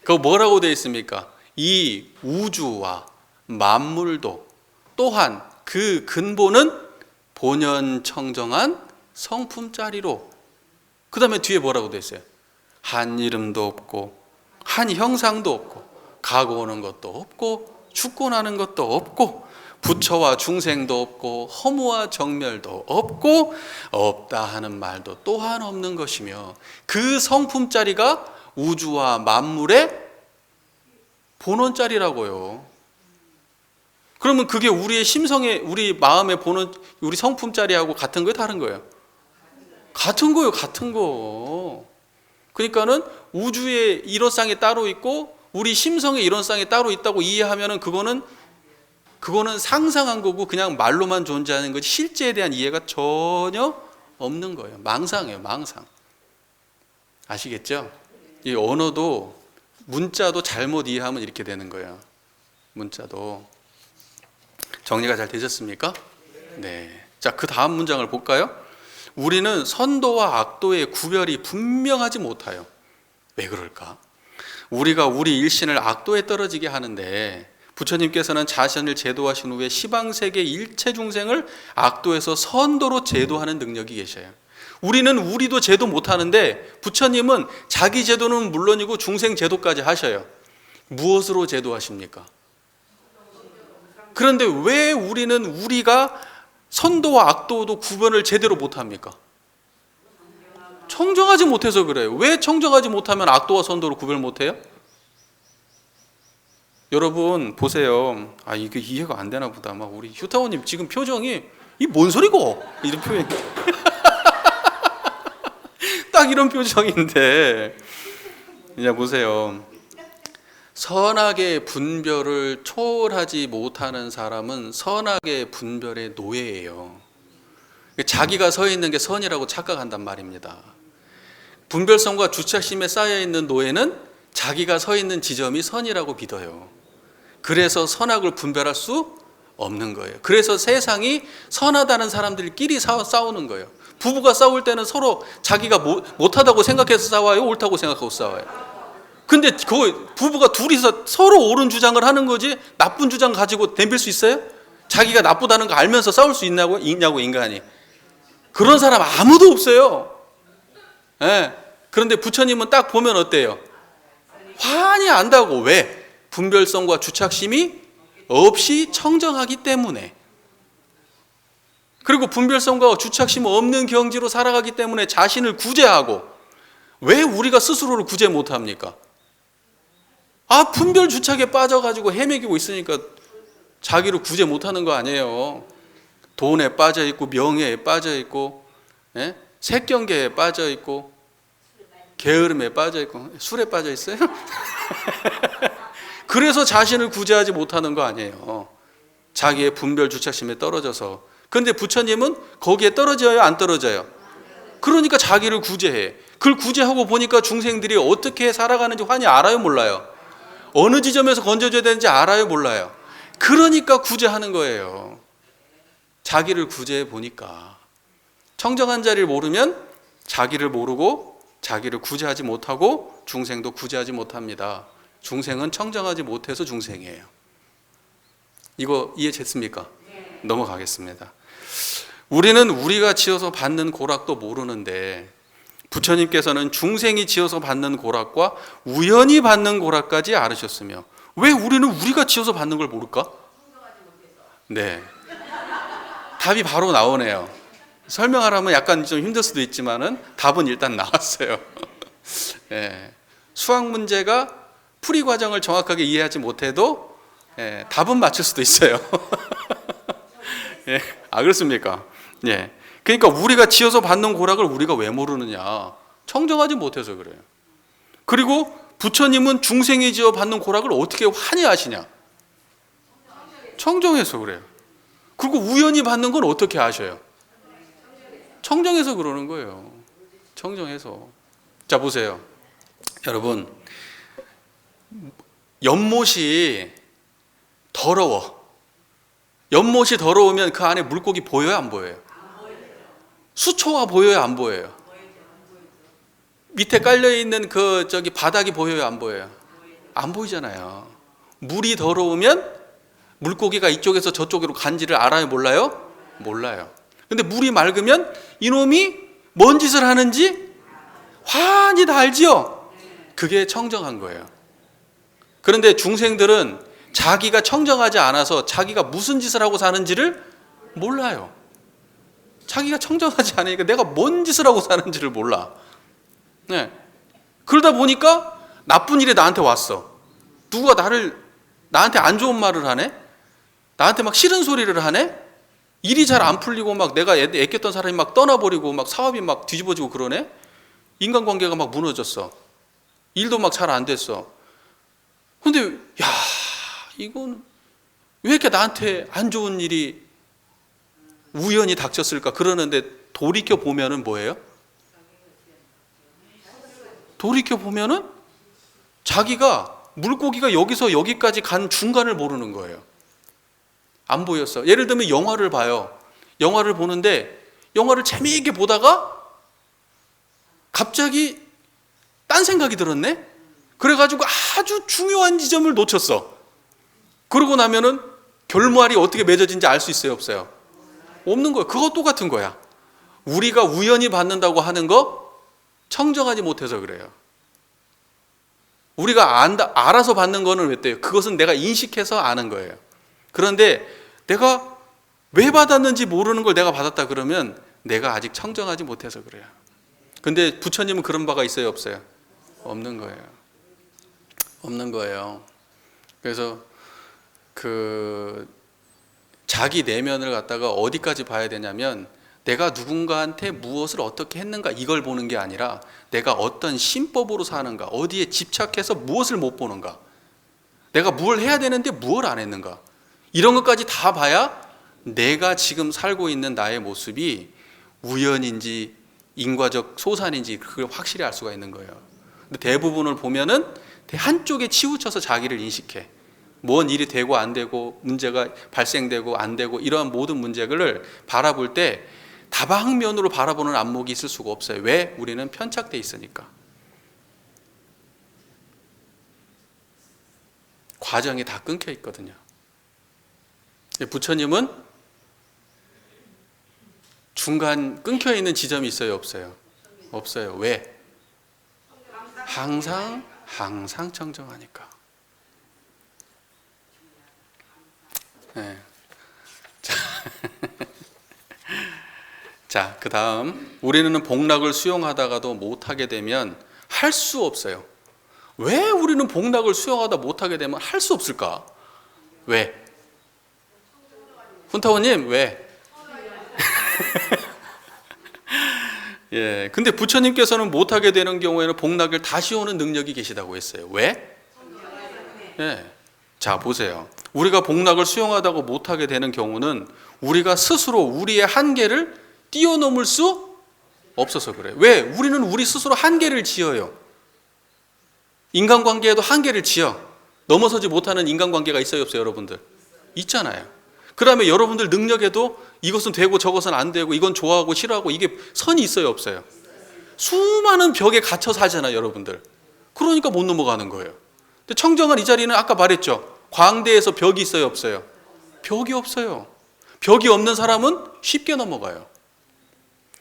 그거 뭐라고 되어 있습니까? 이 우주와 만물도 또한 그 근본은 본연 청정한 성품짜리로. 그 다음에 뒤에 뭐라고 되어 있어요? 한 이름도 없고 한 형상도 없고 가고 오는 것도 없고 죽고 나는 것도 없고 부처와 중생도 없고 허무와 정멸도 없고 없다 하는 말도 또한 없는 것이며, 그 성품짜리가 우주와 만물의 본원짜리라고요. 그러면 그게 우리의 심성의, 우리 마음의 본원, 우리 성품짜리하고 같은 거예요, 다른 거예요? 같은 거예요, 같은 거. 그러니까는 우주의 이론상이 따로 있고 우리 심성의 이론상이 따로 있다고 이해하면은 그거는 상상한 거고 그냥 말로만 존재하는 거지 실제에 대한 이해가 전혀 없는 거예요. 망상이에요, 망상. 아시겠죠? 이 언어도, 문자도 잘못 이해하면 이렇게 되는 거예요. 문자도. 정리가 잘 되셨습니까? 네. 자, 그 다음 문장을 볼까요? 우리는 선도와 악도의 구별이 분명하지 못하여. 왜 그럴까? 우리가 우리 일신을 악도에 떨어지게 하는데 부처님께서는 자신을 제도하신 후에 시방세계 일체 중생을 악도에서 선도로 제도하는 능력이 계셔요. 우리는 우리도 제도 못하는데 부처님은 자기 제도는 물론이고 중생 제도까지 하셔요. 무엇으로 제도하십니까? 그런데 왜 우리가 선도와 악도도 구분을 제대로 못합니까? 청정하지 못해서 그래요. 왜 청정하지 못하면 악도와 선도를 구별 못해요? 여러분 보세요. 이게 이해가 안 되나 보다. 막 우리 휴타오님 지금 표정이 이 뭔 소리고? 이런 표현. 딱 이런 표정인데. 이제 보세요. 선악의 분별을 초월하지 못하는 사람은 선악의 분별의 노예예요. 자기가 서 있는 게 선이라고 착각한단 말입니다. 분별성과 주착심에 쌓여 있는 노예는 자기가 서 있는 지점이 선이라고 믿어요. 그래서 선악을 분별할 수 없는 거예요. 그래서 세상이 선하다는 사람들끼리 싸우는 거예요. 부부가 싸울 때는 서로 자기가 못하다고 생각해서 싸워요? 옳다고 생각하고 싸워요? 근데 그 부부가 둘이서 서로 옳은 주장을 하는 거지 나쁜 주장 가지고 덤빌 수 있어요? 자기가 나쁘다는 거 알면서 싸울 수 있냐고 인간이. 그런 사람 아무도 없어요. 예. 그런데 부처님은 딱 보면 어때요? 환히 안다고. 왜? 분별성과 주착심이 없이 청정하기 때문에. 그리고 분별성과 주착심 없는 경지로 살아가기 때문에 자신을 구제하고. 왜 우리가 스스로를 구제 못합니까? 분별 주착에 빠져가지고 헤매기고 있으니까 자기를 구제 못하는 거 아니에요. 돈에 빠져있고 명예에 빠져있고, 예? 색경계에 빠져있고, 게으름에 빠져있고, 술에 빠져있어요? 그래서 자신을 구제하지 못하는 거 아니에요. 자기의 분별 주착심에 떨어져서. 그런데 부처님은 거기에 떨어져요? 안 떨어져요? 그러니까 자기를 구제해. 그걸 구제하고 보니까 중생들이 어떻게 살아가는지 환히 알아요? 몰라요? 어느 지점에서 건져줘야 되는지 알아요? 몰라요? 그러니까 구제하는 거예요. 자기를 구제해 보니까. 청정한 자리를 모르면 자기를 모르고 자기를 구제하지 못하고 중생도 구제하지 못합니다. 중생은 청정하지 못해서 중생이에요. 이거 이해됐습니까? 넘어가겠습니다. 우리는 우리가 지어서 받는 고락도 모르는데 부처님께서는 중생이 지어서 받는 고락과 우연히 받는 고락까지 알으셨으며 왜 우리는 우리가 지어서 받는 걸 모를까? 네. 답이 바로 나오네요. 설명하려면 약간 좀 힘들 수도 있지만은 답은 일단 나왔어요. 네. 수학 문제가 풀이 과정을 정확하게 이해하지 못해도 답은 맞출 수도 있어요. 예. 그렇습니까? 예. 그러니까 우리가 지어서 받는 고락을 우리가 왜 모르느냐? 청정하지 못해서 그래요. 그리고 부처님은 중생이 지어 받는 고락을 어떻게 환히 아시냐? 청정해서 그래요. 그리고 우연히 받는 건 어떻게 아셔요? 청정해서 그러는 거예요. 청정해서. 자, 보세요. 여러분, 연못이 더러워. 연못이 더러우면 그 안에 물고기 보여요? 안 보여요? 수초가 보여요? 안 보여요? 밑에 깔려있는 바닥이 보여요? 안 보여요? 안 보이잖아요. 물이 더러우면 물고기가 이쪽에서 저쪽으로 간지를 알아요? 몰라요? 몰라요. 근데 물이 맑으면 이놈이 뭔 짓을 하는지 환히 다 알지요? 그게 청정한 거예요. 그런데 중생들은 자기가 청정하지 않아서 자기가 무슨 짓을 하고 사는지를 몰라요. 자기가 청정하지 않으니까 내가 뭔 짓을 하고 사는지를 몰라. 네. 그러다 보니까 나쁜 일이 나한테 왔어. 누가 나한테 안 좋은 말을 하네? 나한테 막 싫은 소리를 하네? 일이 잘 안 풀리고 막 내가 애꼈던 사람이 막 떠나버리고 막 사업이 막 뒤집어지고 그러네? 인간관계가 막 무너졌어. 일도 막 잘 안 됐어. 근데 야, 이건 왜 이렇게 나한테 안 좋은 일이 우연히 닥쳤을까? 그러는데 돌이켜 보면은 뭐예요? 돌이켜 보면은 자기가 물고기가 여기서 여기까지 간 중간을 모르는 거예요. 안 보였어. 예를 들면 영화를 봐요. 영화를 보는데 영화를 재미있게 보다가 갑자기 딴 생각이 들었네? 그래가지고 아주 중요한 지점을 놓쳤어. 그러고 나면은 결말이 어떻게 맺어진지 알 수 있어요? 없어요? 없는 거예요. 그거 똑같은 거야. 우리가 우연히 받는다고 하는 거 청정하지 못해서 그래요. 우리가 알아서 받는 거는 왜 돼요? 그것은 내가 인식해서 아는 거예요. 그런데 내가 왜 받았는지 모르는 걸 내가 받았다 그러면 내가 아직 청정하지 못해서 그래요. 근데 부처님은 그런 바가 있어요? 없어요? 없는 거예요. 없는 거예요. 그래서 자기 내면을 갖다가 어디까지 봐야 되냐면 내가 누군가한테 무엇을 어떻게 했는가 이걸 보는 게 아니라 내가 어떤 신법으로 사는가, 어디에 집착해서 무엇을 못 보는가, 내가 뭘 해야 되는데 무엇을 안 했는가, 이런 것까지 다 봐야 내가 지금 살고 있는 나의 모습이 우연인지 인과적 소산인지 그걸 확실히 알 수가 있는 거예요. 근데 대부분을 보면은 한쪽에 치우쳐서 자기를 인식해. 뭔 일이 되고 안 되고 문제가 발생되고 안 되고 이러한 모든 문제를 바라볼 때 다방면으로 바라보는 안목이 있을 수가 없어요. 왜? 우리는 편착돼 있으니까. 과정이 다 끊겨 있거든요. 부처님은 중간 끊겨 있는 지점이 있어요, 없어요? 없어요. 왜? 항상 청정하니까. 네. 자, 그 다음 우리는 복락을 수용하다가도 못하게 되면 할 수 없어요. 왜 우리는 복락을 수용하다 못하게 되면 할 수 없을까? 왜? 훈타오님 왜? 예, 근데 부처님께서는 못하게 되는 경우에는 복락을 다시 오는 능력이 계시다고 했어요. 왜? 예. 자, 보세요. 우리가 복락을 수용하다고 못하게 되는 경우는 우리가 스스로 우리의 한계를 뛰어넘을 수 없어서 그래요. 왜? 우리는 우리 스스로 한계를 지어요. 인간관계에도 한계를 지어. 넘어서지 못하는 인간관계가 있어요, 없어요, 여러분들? 있잖아요. 그 다음에 여러분들 능력에도 이것은 되고 저것은 안 되고 이건 좋아하고 싫어하고 이게 선이 있어요, 없어요? 수많은 벽에 갇혀 살잖아요, 여러분들. 그러니까 못 넘어가는 거예요. 근데 청정한 이 자리는 아까 말했죠. 광대에서 벽이 있어요, 없어요? 벽이 없어요. 벽이 없는 사람은 쉽게 넘어가요.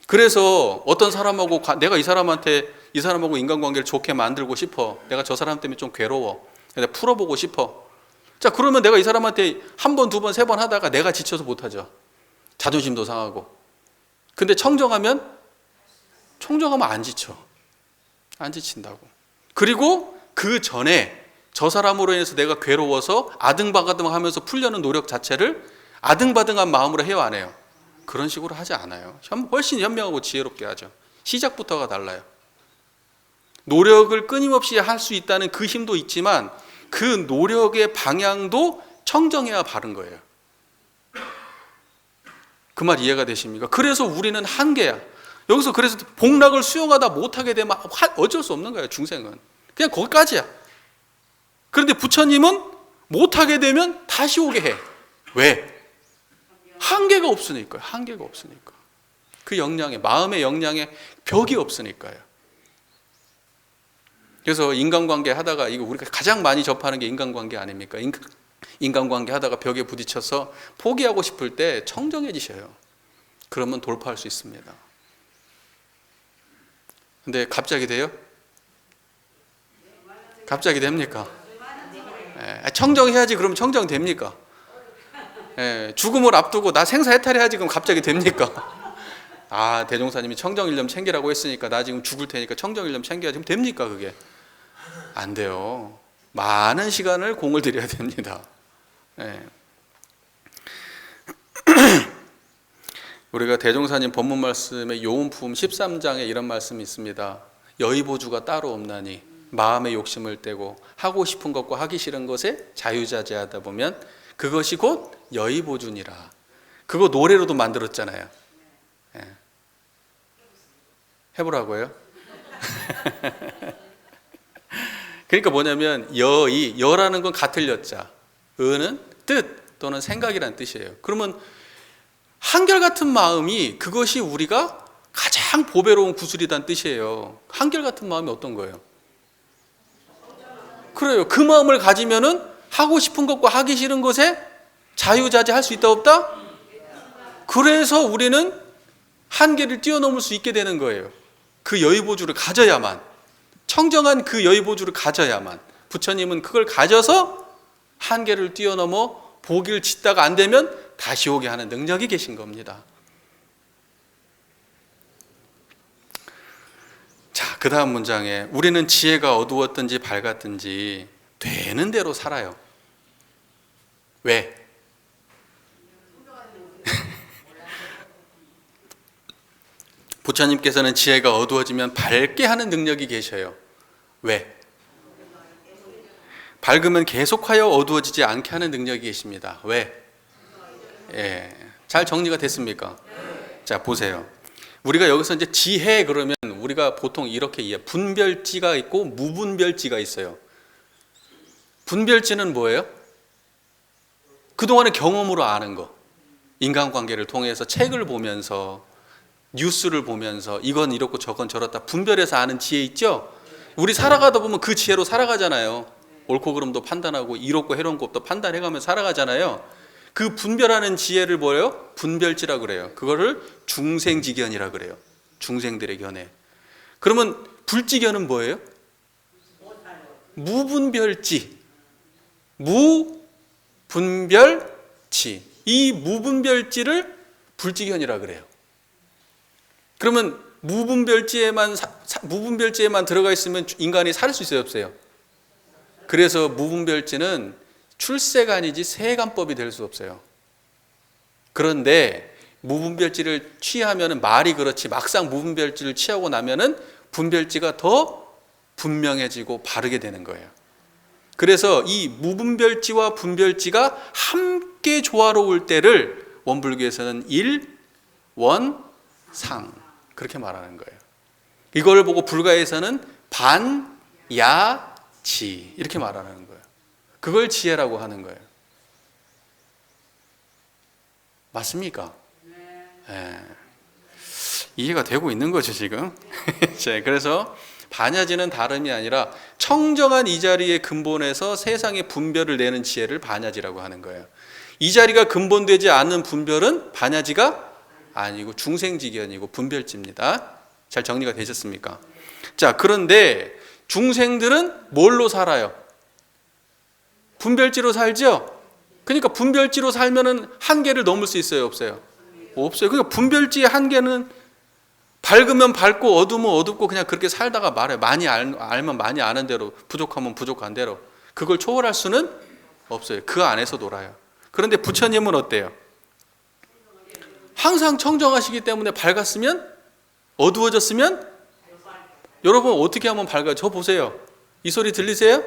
그래서 어떤 사람하고 내가 이 사람하고 인간관계를 좋게 만들고 싶어. 내가 저 사람 때문에 좀 괴로워. 내가 풀어보고 싶어. 자, 그러면 내가 이 사람한테 한 번, 두 번, 세 번 하다가 내가 지쳐서 못하죠. 자존심도 상하고. 근데 청정하면 안 지쳐. 안 지친다고. 그리고 그 전에 저 사람으로 인해서 내가 괴로워서 아등바등 하면서 풀려는 노력 자체를 아등바등한 마음으로 해요, 안 해요? 그런 식으로 하지 않아요. 훨씬 현명하고 지혜롭게 하죠. 시작부터가 달라요. 노력을 끊임없이 할 수 있다는 그 힘도 있지만 그 노력의 방향도 청정해야 바른 거예요. 그 말 이해가 되십니까? 그래서 우리는 한계야. 여기서 그래서 복락을 수용하다 못하게 되면 어쩔 수 없는 거예요, 중생은. 그냥 거기까지야. 그런데 부처님은 못하게 되면 다시 오게 해. 왜? 한계가 없으니까요. 한계가 없으니까. 그 역량에, 마음의 역량에 벽이 없으니까요. 그래서 인간관계 하다가 이거 우리가 가장 많이 접하는 게 인간관계 아닙니까? 인간관계 하다가 벽에 부딪혀서 포기하고 싶을 때 청정해지셔요. 그러면 돌파할 수 있습니다. 근데 갑자기 돼요? 갑자기 됩니까? 청정해야지. 그러면 청정됩니까? 죽음을 앞두고 나 생사해탈해야지. 그럼 갑자기 됩니까? 아, 대종사님이 청정일념 챙기라고 했으니까 나 지금 죽을 테니까 청정일념 챙겨야지. 그럼 됩니까 그게? 안 돼요. 많은 시간을 공을 들여야 됩니다. 우리가 대종사님 법문 말씀에 요음품 13장에 이런 말씀이 있습니다. 여의보주가 따로 없나니 마음의 욕심을 떼고 하고 싶은 것과 하기 싫은 것에 자유자재하다 보면 그것이 곧 여의보주니라. 그거 노래로도 만들었잖아요. 해보라고요? 그러니까 뭐냐면 여라는 건 같을 여자, 의는 뜻 또는 생각이라는 뜻이에요. 그러면 한결같은 마음이 그것이 우리가 가장 보배로운 구슬이란 뜻이에요. 한결같은 마음이 어떤 거예요? 그래요. 그 마음을 가지면은 하고 싶은 것과 하기 싫은 것에 자유자재할 수 있다 없다? 그래서 우리는 한계를 뛰어넘을 수 있게 되는 거예요. 그 여의보주를 가져야만, 청정한 그 여의보주를 가져야만. 부처님은 그걸 가져서 한계를 뛰어넘어 보기를 짓다가 안 되면 다시 오게 하는 능력이 계신 겁니다. 자, 그 다음 문장에 우리는 지혜가 어두웠든지 밝았든지 되는 대로 살아요. 왜? 부처님께서는 지혜가 어두워지면 밝게 하는 능력이 계셔요. 왜? 밝으면 계속하여 어두워지지 않게 하는 능력이 계십니다. 왜? 잘 정리가 됐습니까? 자, 보세요. 우리가 여기서 이제 지혜 그러면 우리가 보통 이렇게 이해, 분별지가 있고 무분별지가 있어요. 분별지는 뭐예요? 그동안의 경험으로 아는 거. 인간관계를 통해서 책을 보면서 뉴스를 보면서 이건 이렇고 저건 저렇다 분별해서 아는 지혜 있죠? 우리 살아가다 보면 그 지혜로 살아가잖아요. 옳고 그름도 판단하고 이롭고 해로운 것도 판단해가면서 살아가잖아요. 그 분별하는 지혜를 뭐예요? 분별지라 그래요. 그거를 중생지견이라 그래요. 중생들의 견해. 그러면 불지견은 뭐예요? 무분별지. 무분별지. 이 무분별지를 불지견이라 그래요. 그러면 무분별지에만 들어가 있으면 인간이 살 수 있어요, 없어요? 그래서 무분별지는 출세간이지 세간법이 될 수 없어요. 그런데 무분별지를 취하면은 말이 그렇지 막상 무분별지를 취하고 나면은 분별지가 더 분명해지고 바르게 되는 거예요. 그래서 이 무분별지와 분별지가 함께 조화로울 때를 원불교에서는 일원상 그렇게 말하는 거예요. 이걸 보고 불가에서는 반야지 이렇게 말하는 거예요. 그걸 지혜라고 하는 거예요. 맞습니까? 네. 이해가 되고 있는 거죠 지금. 그래서 반야지는 다름이 아니라 청정한 이 자리의 근본에서 세상의 분별을 내는 지혜를 반야지라고 하는 거예요. 이 자리가 근본되지 않는 분별은 반야지가 아니고 중생지견이고 분별지입니다. 잘 정리가 되셨습니까? 자, 그런데 중생들은 뭘로 살아요? 분별지로 살죠? 그러니까 분별지로 살면은 한계를 넘을 수 있어요, 없어요? 없어요. 그러니까 분별지의 한계는 밝으면 밝고 어두우면 어둡고 그냥 그렇게 살다가 말아요. 많이 알면 많이 아는 대로, 부족하면 부족한 대로. 그걸 초월할 수는 없어요. 그 안에서 놀아요. 그런데 부처님은 어때요? 항상 청정하시기 때문에 밝았으면 어두워졌으면 여러분 어떻게 하면 밝아요? 저 보세요. 이 소리 들리세요?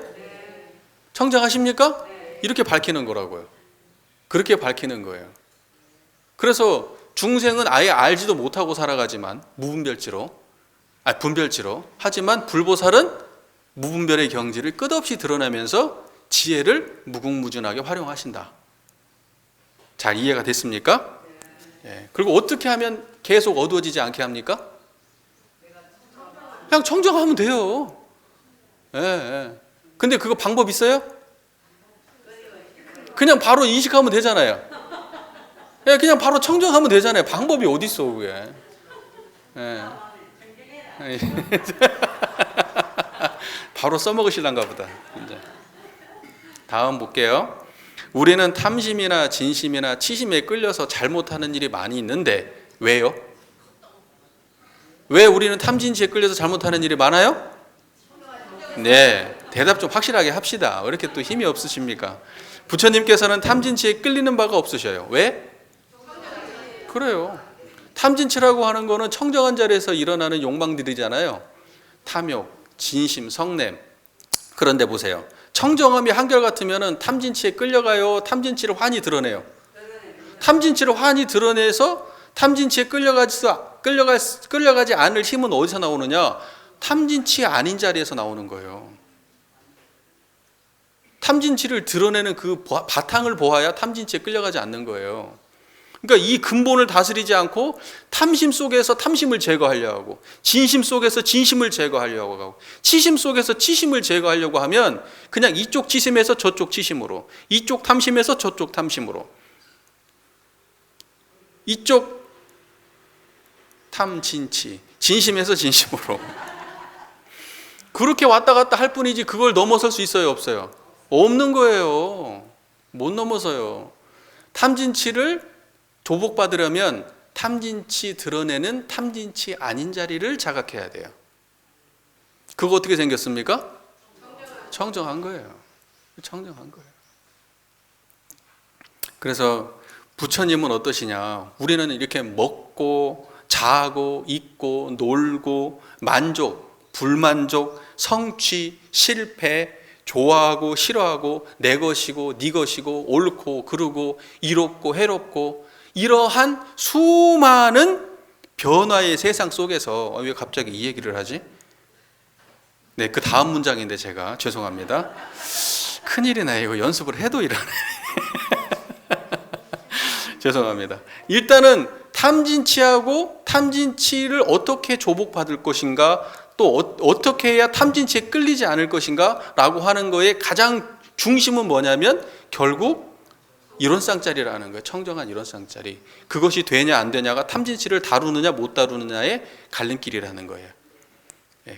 청정하십니까? 이렇게 밝히는 거라고요. 그렇게 밝히는 거예요. 그래서 중생은 아예 알지도 못하고 살아가지만 분별지로 하지만 불보살은 무분별의 경지를 끝없이 드러내면서 지혜를 무궁무진하게 활용하신다. 잘 이해가 됐습니까? 예. 그리고 어떻게 하면 계속 어두워지지 않게 합니까? 그냥 청정하면 돼요. 예, 예. 근데 그거 방법 있어요? 그냥 바로 인식하면 되잖아요. 예, 그냥 바로 청정하면 되잖아요. 방법이 어디 있어 그게? 예. 바로 써먹으실란가 보다. 이제. 다음 볼게요. 우리는 탐심이나 진심이나 치심에 끌려서 잘못하는 일이 많이 있는데 왜요? 왜 우리는 탐진치에 끌려서 잘못하는 일이 많아요? 네, 대답 좀 확실하게 합시다. 왜 이렇게 또 힘이 없으십니까? 부처님께서는 탐진치에 끌리는 바가 없으셔요. 왜? 그래요. 탐진치라고 하는 거는 청정한 자리에서 일어나는 욕망들이잖아요. 탐욕, 진심, 성냄. 그런데 보세요. 청정함이 한결같으면 탐진치에 끌려가요? 탐진치를 환히 드러내요? 탐진치를 환히 드러내서 탐진치에 끌려가지 않을 힘은 어디서 나오느냐? 탐진치 아닌 자리에서 나오는 거예요. 탐진치를 드러내는 그 바탕을 보아야 탐진치에 끌려가지 않는 거예요. 그러니까 이 근본을 다스리지 않고 탐심 속에서 탐심을 제거하려고 하고 진심 속에서 진심을 제거하려고 하고 치심 속에서 치심을 제거하려고 하면 그냥 이쪽 치심에서 저쪽 치심으로 이쪽 탐심에서 저쪽 탐심으로 이쪽 탐진치 진심에서 진심으로 그렇게 왔다 갔다 할 뿐이지 그걸 넘어설 수 있어요 없어요? 없는 거예요. 못 넘어서요. 탐진치를 조복받으려면 탐진치 드러내는 탐진치 아닌 자리를 자각해야 돼요. 그거 어떻게 생겼습니까? 청정한 거예요. 청정한 거예요. 그래서 부처님은 어떠시냐? 우리는 이렇게 먹고 자고 입고 놀고 만족, 불만족, 성취, 실패, 좋아하고 싫어하고 내 것이고 네 것이고 옳고 그르고 이롭고 해롭고 이러한 수많은 변화의 세상 속에서 왜 갑자기 이 얘기를 하지? 네, 그 다음 문장인데 제가 죄송합니다. 큰일이네. 이거 연습을 해도 이러네. 죄송합니다. 일단은 탐진치하고 탐진치를 어떻게 조복받을 것인가, 또 어떻게 해야 탐진치에 끌리지 않을 것인가 라고 하는 거에 가장 중심은 뭐냐면 결국 이론쌍짜리라는 거예요. 청정한 이론쌍짜리. 그것이 되냐 안 되냐가 탐진치를 다루느냐 못 다루느냐의 갈림길이라는 거예요.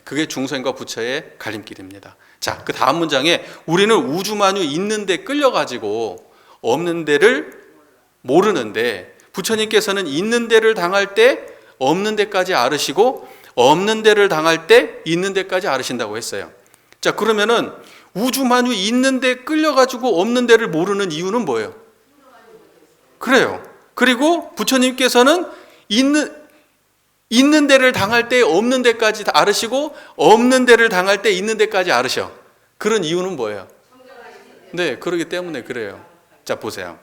그게 중생과 부처의 갈림길입니다. 자, 그 다음 문장에 우리는 우주만유 있는 데 끌려가지고 없는 데를 모르는데, 부처님께서는 있는 데를 당할 때 없는 데까지 앓으시고 없는 데를 당할 때 있는 데까지 앓으신다고 했어요. 자, 그러면은 우주만유 있는 데 끌려가지고 없는 데를 모르는 이유는 뭐예요? 그래요. 그리고 부처님께서는 있는 데를 당할 때 없는 데까지 앓으시고 없는 데를 당할 때 있는 데까지 앓으셔. 그런 이유는 뭐예요? 네, 그러기 때문에 그래요. 자, 보세요.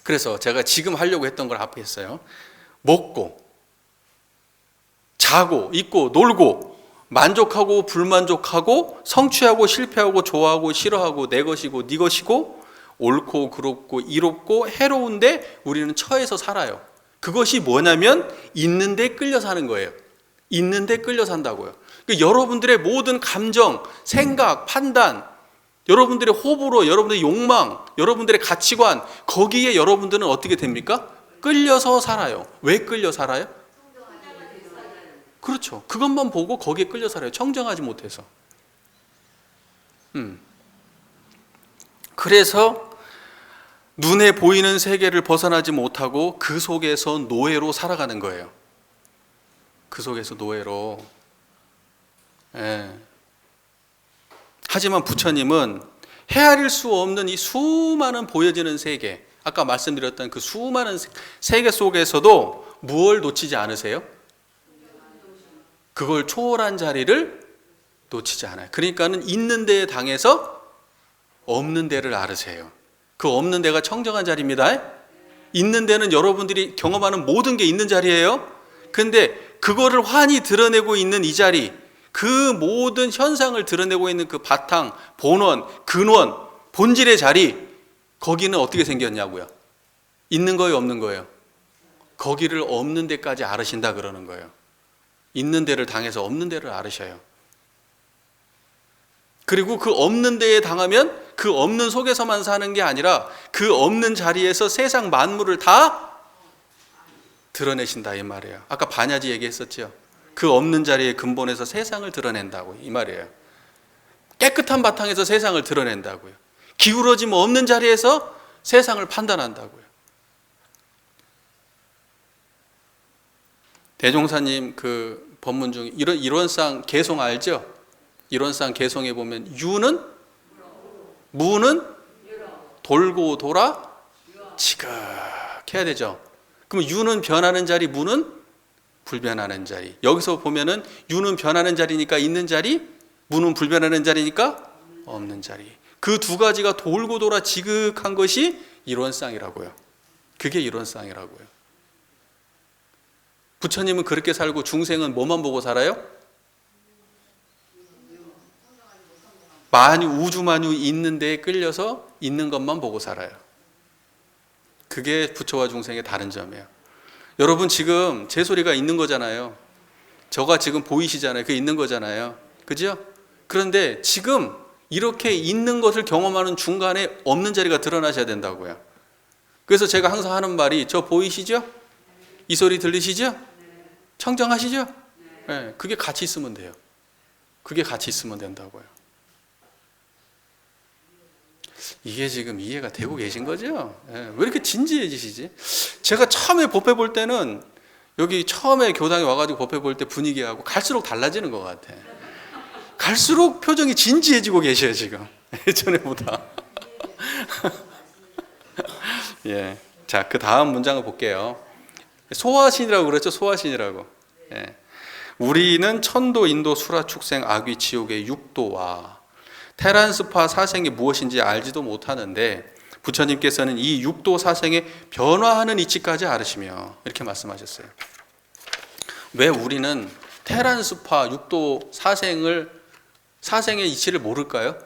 그래서 제가 지금 하려고 했던 걸 앞에 했어요. 먹고 자고 입고 놀고 만족하고 불만족하고 성취하고 실패하고 좋아하고 싫어하고 내 것이고 네 것이고 옳고 그롭고 이롭고 해로운데 우리는 처해서 살아요. 그것이 뭐냐면 있는 데 끌려 사는 거예요. 있는 데 끌려 산다고요. 그러니까 여러분들의 모든 감정, 생각, 판단, 여러분들의 호불호, 여러분들의 욕망, 여러분들의 가치관, 거기에 여러분들은 어떻게 됩니까? 끌려서 살아요. 왜 끌려 살아요? 그렇죠. 그것만 보고 거기에 끌려 살아요. 청정하지 못해서. 그래서 눈에 보이는 세계를 벗어나지 못하고 그 속에서 노예로 살아가는 거예요. 그 속에서 노예로. 예. 하지만 부처님은 헤아릴 수 없는 이 수많은 보여지는 세계, 아까 말씀드렸던 그 수많은 세계 속에서도 무엇을 놓치지 않으세요? 그걸 초월한 자리를 놓치지 않아요. 그러니까는 있는 데에 당해서 없는 데를 앓으세요. 그 없는 데가 청정한 자리입니다. 있는 데는 여러분들이 경험하는 모든 게 있는 자리예요. 근데 그거를 환히 드러내고 있는 이 자리, 그 모든 현상을 드러내고 있는 그 바탕, 본원, 근원, 본질의 자리, 거기는 어떻게 생겼냐고요? 있는 거예요, 없는 거예요? 거기를 없는 데까지 앓으신다 그러는 거예요. 있는 데를 당해서 없는 데를 앓으셔요. 그리고 그 없는 데에 당하면 그 없는 속에서만 사는 게 아니라 그 없는 자리에서 세상 만물을 다 드러내신다 이 말이에요. 아까 반야지 얘기했었죠. 그 없는 자리의 근본에서 세상을 드러낸다고 이 말이에요. 깨끗한 바탕에서 세상을 드러낸다고요. 기울어짐 없는 자리에서 세상을 판단한다고요. 대종사님 그 법문 중에 이론상 개송 알죠? 이론상 개송에 보면 유는 무는 돌고 돌아 지극해야 되죠. 그럼 유는 변하는 자리, 무는 불변하는 자리. 여기서 보면은 유는 변하는 자리니까 있는 자리, 무는 불변하는 자리니까 없는 자리. 그 두 가지가 돌고 돌아 지극한 것이 이론상이라고요. 그게 이론상이라고요. 부처님은 그렇게 살고 중생은 뭐만 보고 살아요? 우주만유 있는 데에 끌려서 있는 것만 보고 살아요. 그게 부처와 중생의 다른 점이에요. 여러분 지금 제 소리가 있는 거잖아요. 저가 지금 보이시잖아요. 그게 있는 거잖아요. 그죠? 그런데 지금 이렇게 있는 것을 경험하는 중간에 없는 자리가 드러나셔야 된다고요. 그래서 제가 항상 하는 말이 저 보이시죠? 이 소리 들리시죠? 청정하시죠? 네, 그게 같이 있으면 돼요. 그게 같이 있으면 된다고요. 이게 지금 이해가 되고 계신 거죠? 네, 왜 이렇게 진지해지시지? 제가 처음에 법회 볼 때는 여기 처음에 교당에 와가지고 법회 볼 때 분위기하고 갈수록 달라지는 것 같아. 갈수록 표정이 진지해지고 계셔요 지금 예전에보다. 예, 자, 그 다음 문장을 볼게요. 소화신이라고 그랬죠? 소화신이라고. 예. 우리는 천도, 인도, 수라, 축생, 악귀, 지옥의 육도와 테란스파 사생이 무엇인지 알지도 못하는데 부처님께서는 이 육도 사생의 변화하는 이치까지 알으시며 이렇게 말씀하셨어요. 왜 우리는 테란스파 육도 사생의 이치를 모를까요?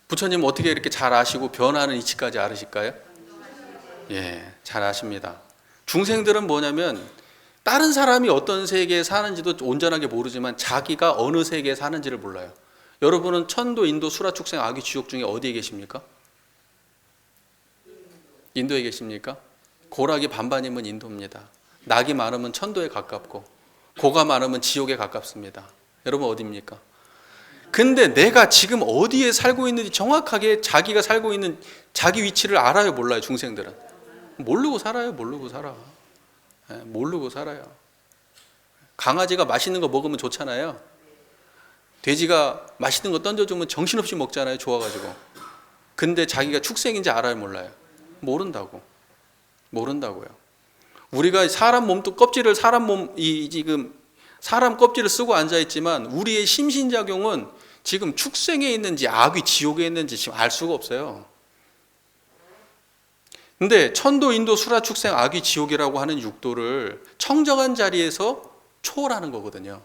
부처님 어떻게 이렇게 잘 아시고 변화하는 이치까지 알으실까요? 예, 잘 아십니다. 중생들은 뭐냐면 다른 사람이 어떤 세계에 사는지도 온전하게 모르지만 자기가 어느 세계에 사는지를 몰라요. 여러분은 천도, 인도, 수라, 축생, 아귀, 지옥 중에 어디에 계십니까? 인도에 계십니까? 고락이 반반이면 인도입니다. 낙이 많으면 천도에 가깝고 고가 많으면 지옥에 가깝습니다. 여러분 어디입니까? 근데 내가 지금 어디에 살고 있는지 정확하게 자기가 살고 있는 자기 위치를 알아요, 몰라요? 중생들은 모르고 살아요. 모르고 살아. 모르고 살아요. 강아지가 맛있는 거 먹으면 좋잖아요. 돼지가 맛있는 거 던져주면 정신없이 먹잖아요, 좋아가지고. 근데 자기가 축생인지 알아요, 몰라요? 모른다고. 모른다고요. 우리가 사람 몸도 껍질을 지금 사람 껍질을 쓰고 앉아 있지만 우리의 심신작용은 지금 축생에 있는지 악의 지옥에 있는지 지금 알 수가 없어요. 근데 천도, 인도, 수라, 축생, 악의 지옥이라고 하는 육도를 청정한 자리에서 초월하는 거거든요.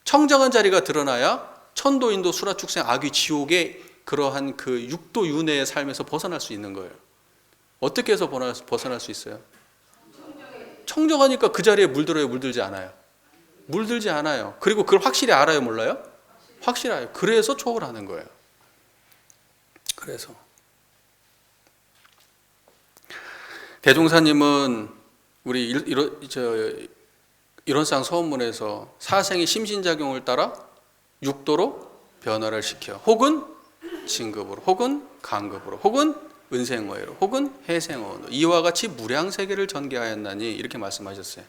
청정한 자리가 드러나야 천도, 인도, 수라, 축생, 악의 지옥의 그러한 그 육도 윤회의 삶에서 벗어날 수 있는 거예요. 어떻게 해서 벗어날 수 있어요? 청정하니까 그 자리에 물들어요, 물들지 않아요? 물들지 않아요. 그리고 그걸 확실히 알아요, 몰라요? 확실히 알아요. 그래서 초월하는 거예요. 그래서 대종사님은 우리 일원상 서원문에서 사생의 심신작용을 따라 육도로 변화를 시켜 혹은 진급으로 혹은 강급으로 혹은 은생어회로 혹은 해생어원으로 이와 같이 무량세계를 전개하였나니 이렇게 말씀하셨어요.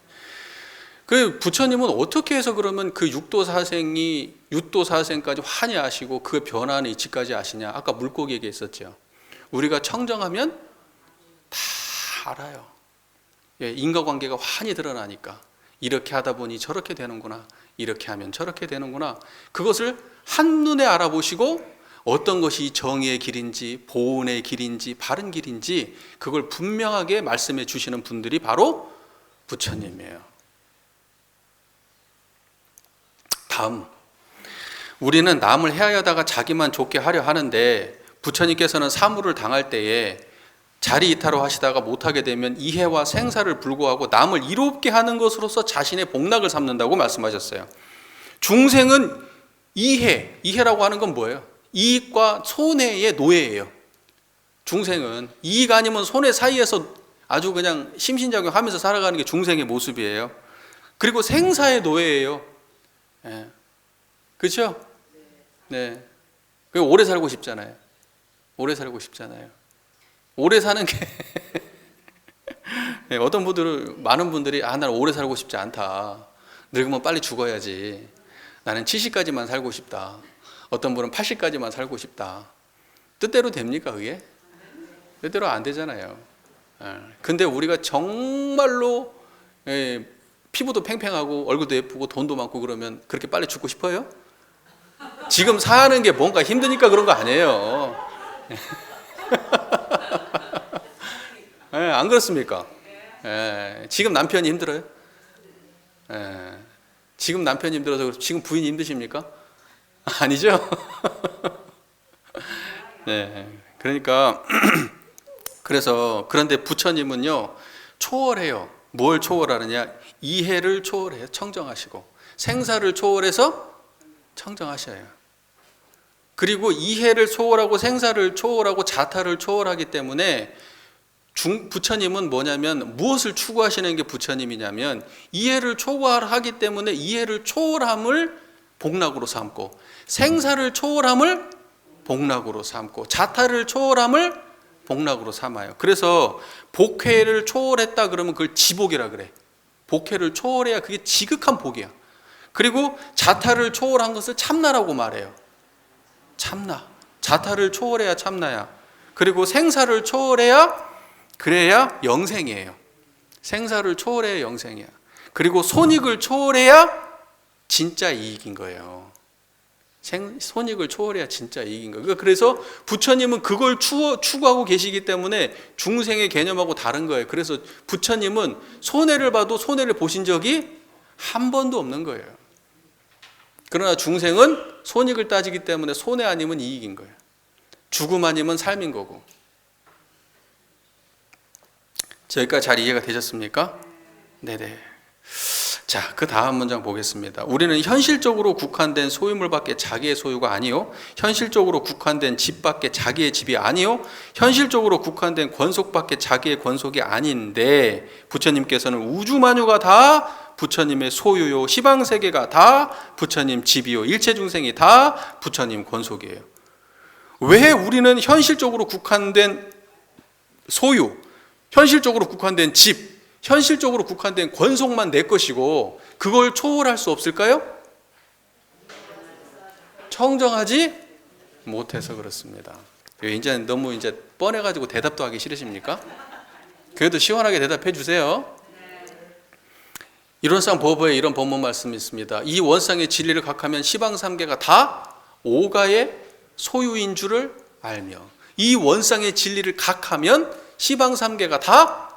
그 부처님은 어떻게 해서 그러면 그 육도사생이 육도사생까지 환히 아시고 그 변화하는 이치까지 아시냐? 아까 물고기 얘기했었죠. 우리가 청정하면 다 알아요. 예, 인과관계가 환히 드러나니까 이렇게 하다 보니 저렇게 되는구나, 이렇게 하면 저렇게 되는구나. 그것을 한눈에 알아보시고 어떤 것이 정의의 길인지 보온의 길인지 바른 길인지 그걸 분명하게 말씀해 주시는 분들이 바로 부처님이에요. 다음, 우리는 남을 해하여다가 자기만 좋게 하려 하는데 부처님께서는 사무를 당할 때에 자리 이탈을 하시다가 못하게 되면 이해와 생사를 불구하고 남을 이롭게 하는 것으로서 자신의 복락을 삼는다고 말씀하셨어요. 중생은 이해라고 하는 건 뭐예요? 이익과 손해의 노예예요. 중생은 이익 아니면 손해 사이에서 아주 그냥 심신작용하면서 살아가는 게 중생의 모습이에요. 그리고 생사의 노예예요. 네. 그렇죠? 네. 오래 살고 싶잖아요. 오래 살고 싶잖아요. 오래 사는 게 네, 어떤 분들은 많은 분들이 나는 오래 살고 싶지 않다. 늙으면 빨리 죽어야지. 나는 70까지만 살고 싶다. 어떤 분은 80까지만 살고 싶다. 뜻대로 됩니까 그게? 뜻대로 안 되잖아요. 근데 우리가 정말로 피부도 팽팽하고 얼굴도 예쁘고 돈도 많고 그러면 그렇게 빨리 죽고 싶어요? 지금 사는 게 뭔가 힘드니까 그런 거 아니에요. 안 그렇습니까? 지금 남편이 힘들어요? 지금 남편이 힘들어서 지금 부인이 힘드십니까? 아니죠? 네, 그러니까 그런데 부처님은요 초월해요. 뭘 초월하느냐? 이해를 초월해요. 청정하시고 생사를 초월해서 청정하셔요. 그리고 이해를 초월하고 생사를 초월하고 자타를 초월하기 때문에 부처님은 뭐냐면 무엇을 추구하시는 게 부처님이냐면 이해를 초월하기 때문에 이해를 초월함을 복락으로 삼고 생사를 초월함을 복락으로 삼고 자타를 초월함을 복락으로 삼아요. 그래서 복회를 초월했다 그러면 그걸 지복이라 그래. 복회를 초월해야 그게 지극한 복이야. 그리고 자타를 초월한 것을 참나라고 말해요. 참나. 자타를 초월해야 참나야. 그리고 생사를 초월해야 그래야 영생이에요. 생사를 초월해야 영생이야. 그리고 손익을 초월해야 진짜 이익인 거예요. 손익을 초월해야 진짜 이익인 거예요. 그래서 부처님은 그걸 추구하고 계시기 때문에 중생의 개념하고 다른 거예요. 그래서 부처님은 손해를 봐도 손해를 보신 적이 한 번도 없는 거예요. 그러나 중생은 손익을 따지기 때문에 손해 아니면 이익인 거예요. 죽음 아니면 삶인 거고. 저기까지 잘 이해가 되셨습니까? 네네. 자, 그 다음 문장 보겠습니다. 우리는 현실적으로 국한된 소유물밖에 자기의 소유가 아니요, 현실적으로 국한된 집밖에 자기의 집이 아니요, 현실적으로 국한된 권속밖에 자기의 권속이 아닌데, 부처님께서는 우주만유가 다 부처님의 소유요, 시방세계가 다 부처님 집이요, 일체중생이 다 부처님 권속이에요. 왜 우리는 현실적으로 국한된 소유, 현실적으로 국한된 집, 현실적으로 국한된 권속만 내 것이고 그걸 초월할 수 없을까요? 청정하지 못해서 그렇습니다. 이제 너무 뻔해가지고 대답도 하기 싫으십니까? 그래도 시원하게 대답해 주세요. 이론상 법어에 이런 법문 말씀이 있습니다. 이 원상의 진리를 각하면 시방삼계가 다 오가의 소유인 줄을 알며, 이 원상의 진리를 각하면 시방삼계가 다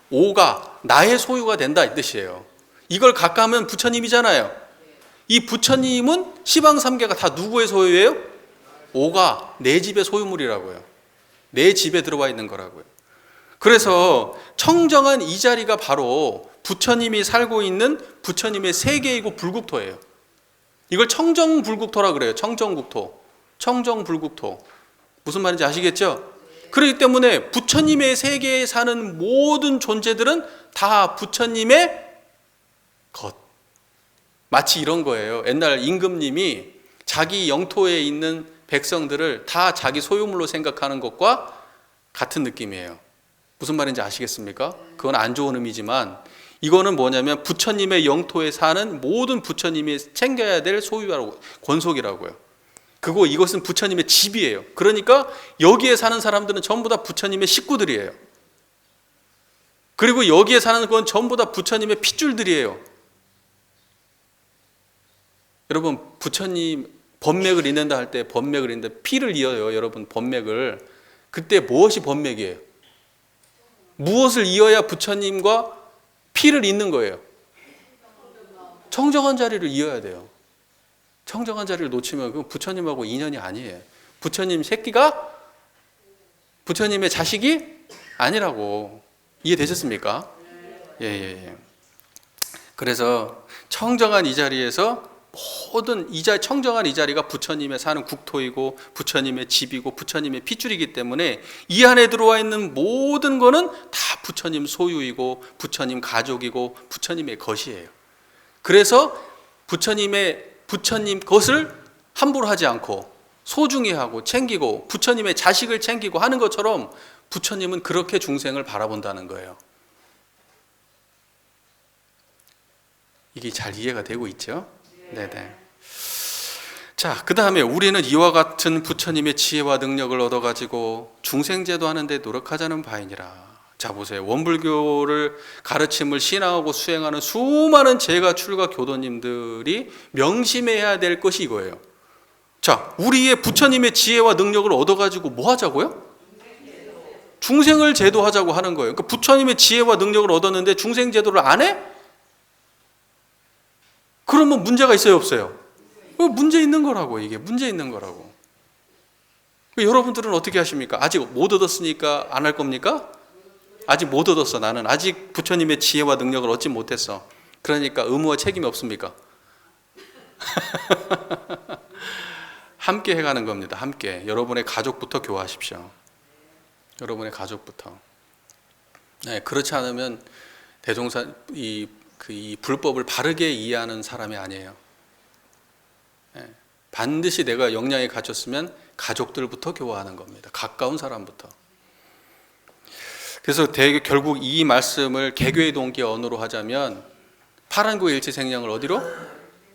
오가 나의 소유가 된다 이 뜻이에요. 이걸 각하면 부처님이잖아요. 이 부처님은 시방삼계가 다 누구의 소유예요? 오가 내 집의 소유물이라고요. 내 집에 들어와 있는 거라고요. 그래서 청정한 이 자리가 바로 부처님이 살고 있는 부처님의 세계이고 불국토예요. 이걸 청정불국토라 그래요. 청정국토, 청정불국토. 무슨 말인지 아시겠죠? 그렇기 때문에 부처님의 세계에 사는 모든 존재들은 다 부처님의 것. 마치 이런 거예요. 옛날 임금님이 자기 영토에 있는 백성들을 다 자기 소유물로 생각하는 것과 같은 느낌이에요. 무슨 말인지 아시겠습니까? 그건 안 좋은 의미지만 이거는 뭐냐면 부처님의 영토에 사는 모든 부처님이 챙겨야 될 소유라고, 권속이라고요. 이것은 부처님의 집이에요. 그러니까 여기에 사는 사람들은 전부 다 부처님의 식구들이에요. 그리고 여기에 사는 건 전부 다 부처님의 핏줄들이에요. 여러분, 부처님 법맥을 잇는다 할 때 법맥을 잇는다, 피를 이어요. 여러분, 법맥을. 그때 무엇이 법맥이에요? 무엇을 이어야 부처님과 피를 잇는 거예요? 청정한 자리를 이어야 돼요. 청정한 자리를 놓치면 그건 부처님하고 인연이 아니에요. 부처님 새끼가 부처님의 자식이 아니라고. 이해되셨습니까? 예. 그래서 청정한 이 자리에서 모든 청정한 이 자리가 부처님의 사는 국토이고 부처님의 집이고 부처님의 핏줄이기 때문에 이 안에 들어와 있는 모든 거는 다 부처님 소유이고 부처님 가족이고 부처님의 것이에요. 그래서 부처님 것을 함부로 하지 않고 소중히 하고 챙기고 부처님의 자식을 챙기고 하는 것처럼 부처님은 그렇게 중생을 바라본다는 거예요. 이게 잘 이해가 되고 있죠? 네네. 자, 그 다음에 우리는 이와 같은 부처님의 지혜와 능력을 얻어가지고 중생제도 하는데 노력하자는 바이니라. 자, 보세요. 원불교를 가르침을 신앙하고 수행하는 수많은 제가 출가 교도님들이 명심해야 될 것이 이거예요. 자, 우리의 부처님의 지혜와 능력을 얻어가지고 뭐 하자고요? 중생을 제도하자고 하는 거예요. 그러니까 부처님의 지혜와 능력을 얻었는데 중생 제도를 안 해? 그러면 문제가 있어요, 없어요? 문제 있는 거라고. 이게 문제 있는 거라고. 여러분들은 어떻게 하십니까? 아직 못 얻었으니까 안 할 겁니까? 아직 못 얻었어. 나는 아직 부처님의 지혜와 능력을 얻지 못했어. 그러니까 의무와 책임이 없습니까? 함께 해가는 겁니다. 함께. 여러분의 가족부터 교화하십시오. 여러분의 가족부터. 네, 그렇지 않으면 대종사 이 불법을 바르게 이해하는 사람이 아니에요. 네, 반드시 내가 역량이 갖췄으면 가족들부터 교화하는 겁니다. 가까운 사람부터. 그래서 결국 이 말씀을 개교의 동기의 언어로 하자면 파란구의 일체생량을 어디로?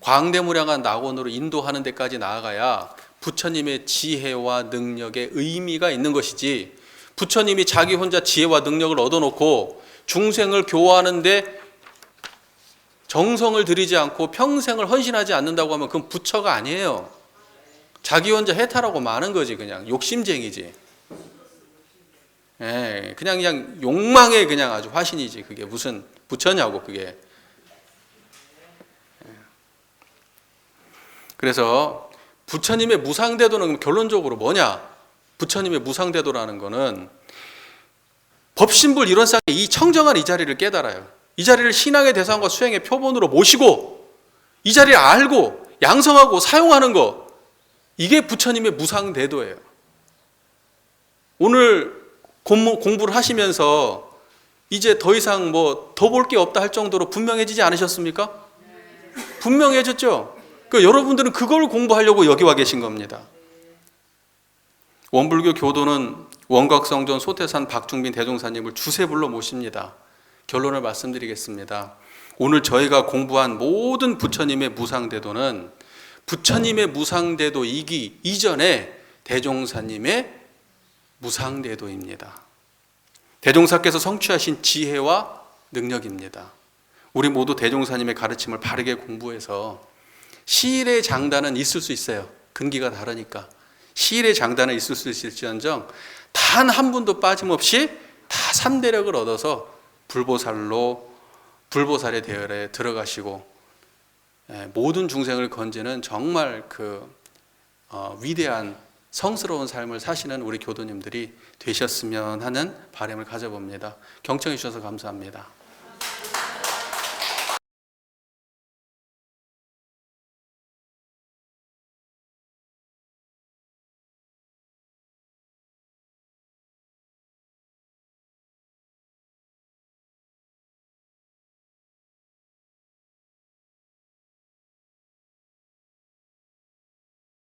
광대무량한 낙원으로 인도하는 데까지 나아가야 부처님의 지혜와 능력의 의미가 있는 것이지, 부처님이 자기 혼자 지혜와 능력을 얻어놓고 중생을 교화하는데 정성을 들이지 않고 평생을 헌신하지 않는다고 하면 그건 부처가 아니에요. 자기 혼자 해탈하고 마는 거지. 그냥 욕심쟁이지. 예, 그냥 욕망에 그냥 아주 화신이지. 그게 무슨 부처냐고 그게. 그래서 부처님의 무상대도는 결론적으로 뭐냐? 부처님의 무상대도라는 거는 법신불 이론상의 이 청정한 이 자리를 깨달아요. 이 자리를 신앙의 대상과 수행의 표본으로 모시고 이 자리를 알고 양성하고 사용하는 거, 이게 부처님의 무상대도예요. 오늘 공부를 하시면서 이제 더 이상 뭐 더 볼 게 없다 할 정도로 분명해지지 않으셨습니까? 분명해졌죠? 그러니까 여러분들은 그걸 공부하려고 여기 와 계신 겁니다. 원불교 교도는 원각성전 소태산 박중빈 대종사님을 주세불로 모십니다. 결론을 말씀드리겠습니다. 오늘 저희가 공부한 모든 부처님의 무상대도는 부처님의 무상대도이기 이전에 대종사님의 무상대도입니다. 대종사께서 성취하신 지혜와 능력입니다. 우리 모두 대종사님의 가르침을 바르게 공부해서 시일의 장단은 있을 수 있어요. 근기가 다르니까. 시일의 장단은 있을 수 있을지언정 단 한 분도 빠짐없이 다 3대력을 얻어서 불보살의 대열에 들어가시고 모든 중생을 건지는 정말 위대한 성스러운 삶을 사시는 우리 교도님들이 되셨으면 하는 바람을 가져봅니다. 경청해 주셔서 감사합니다.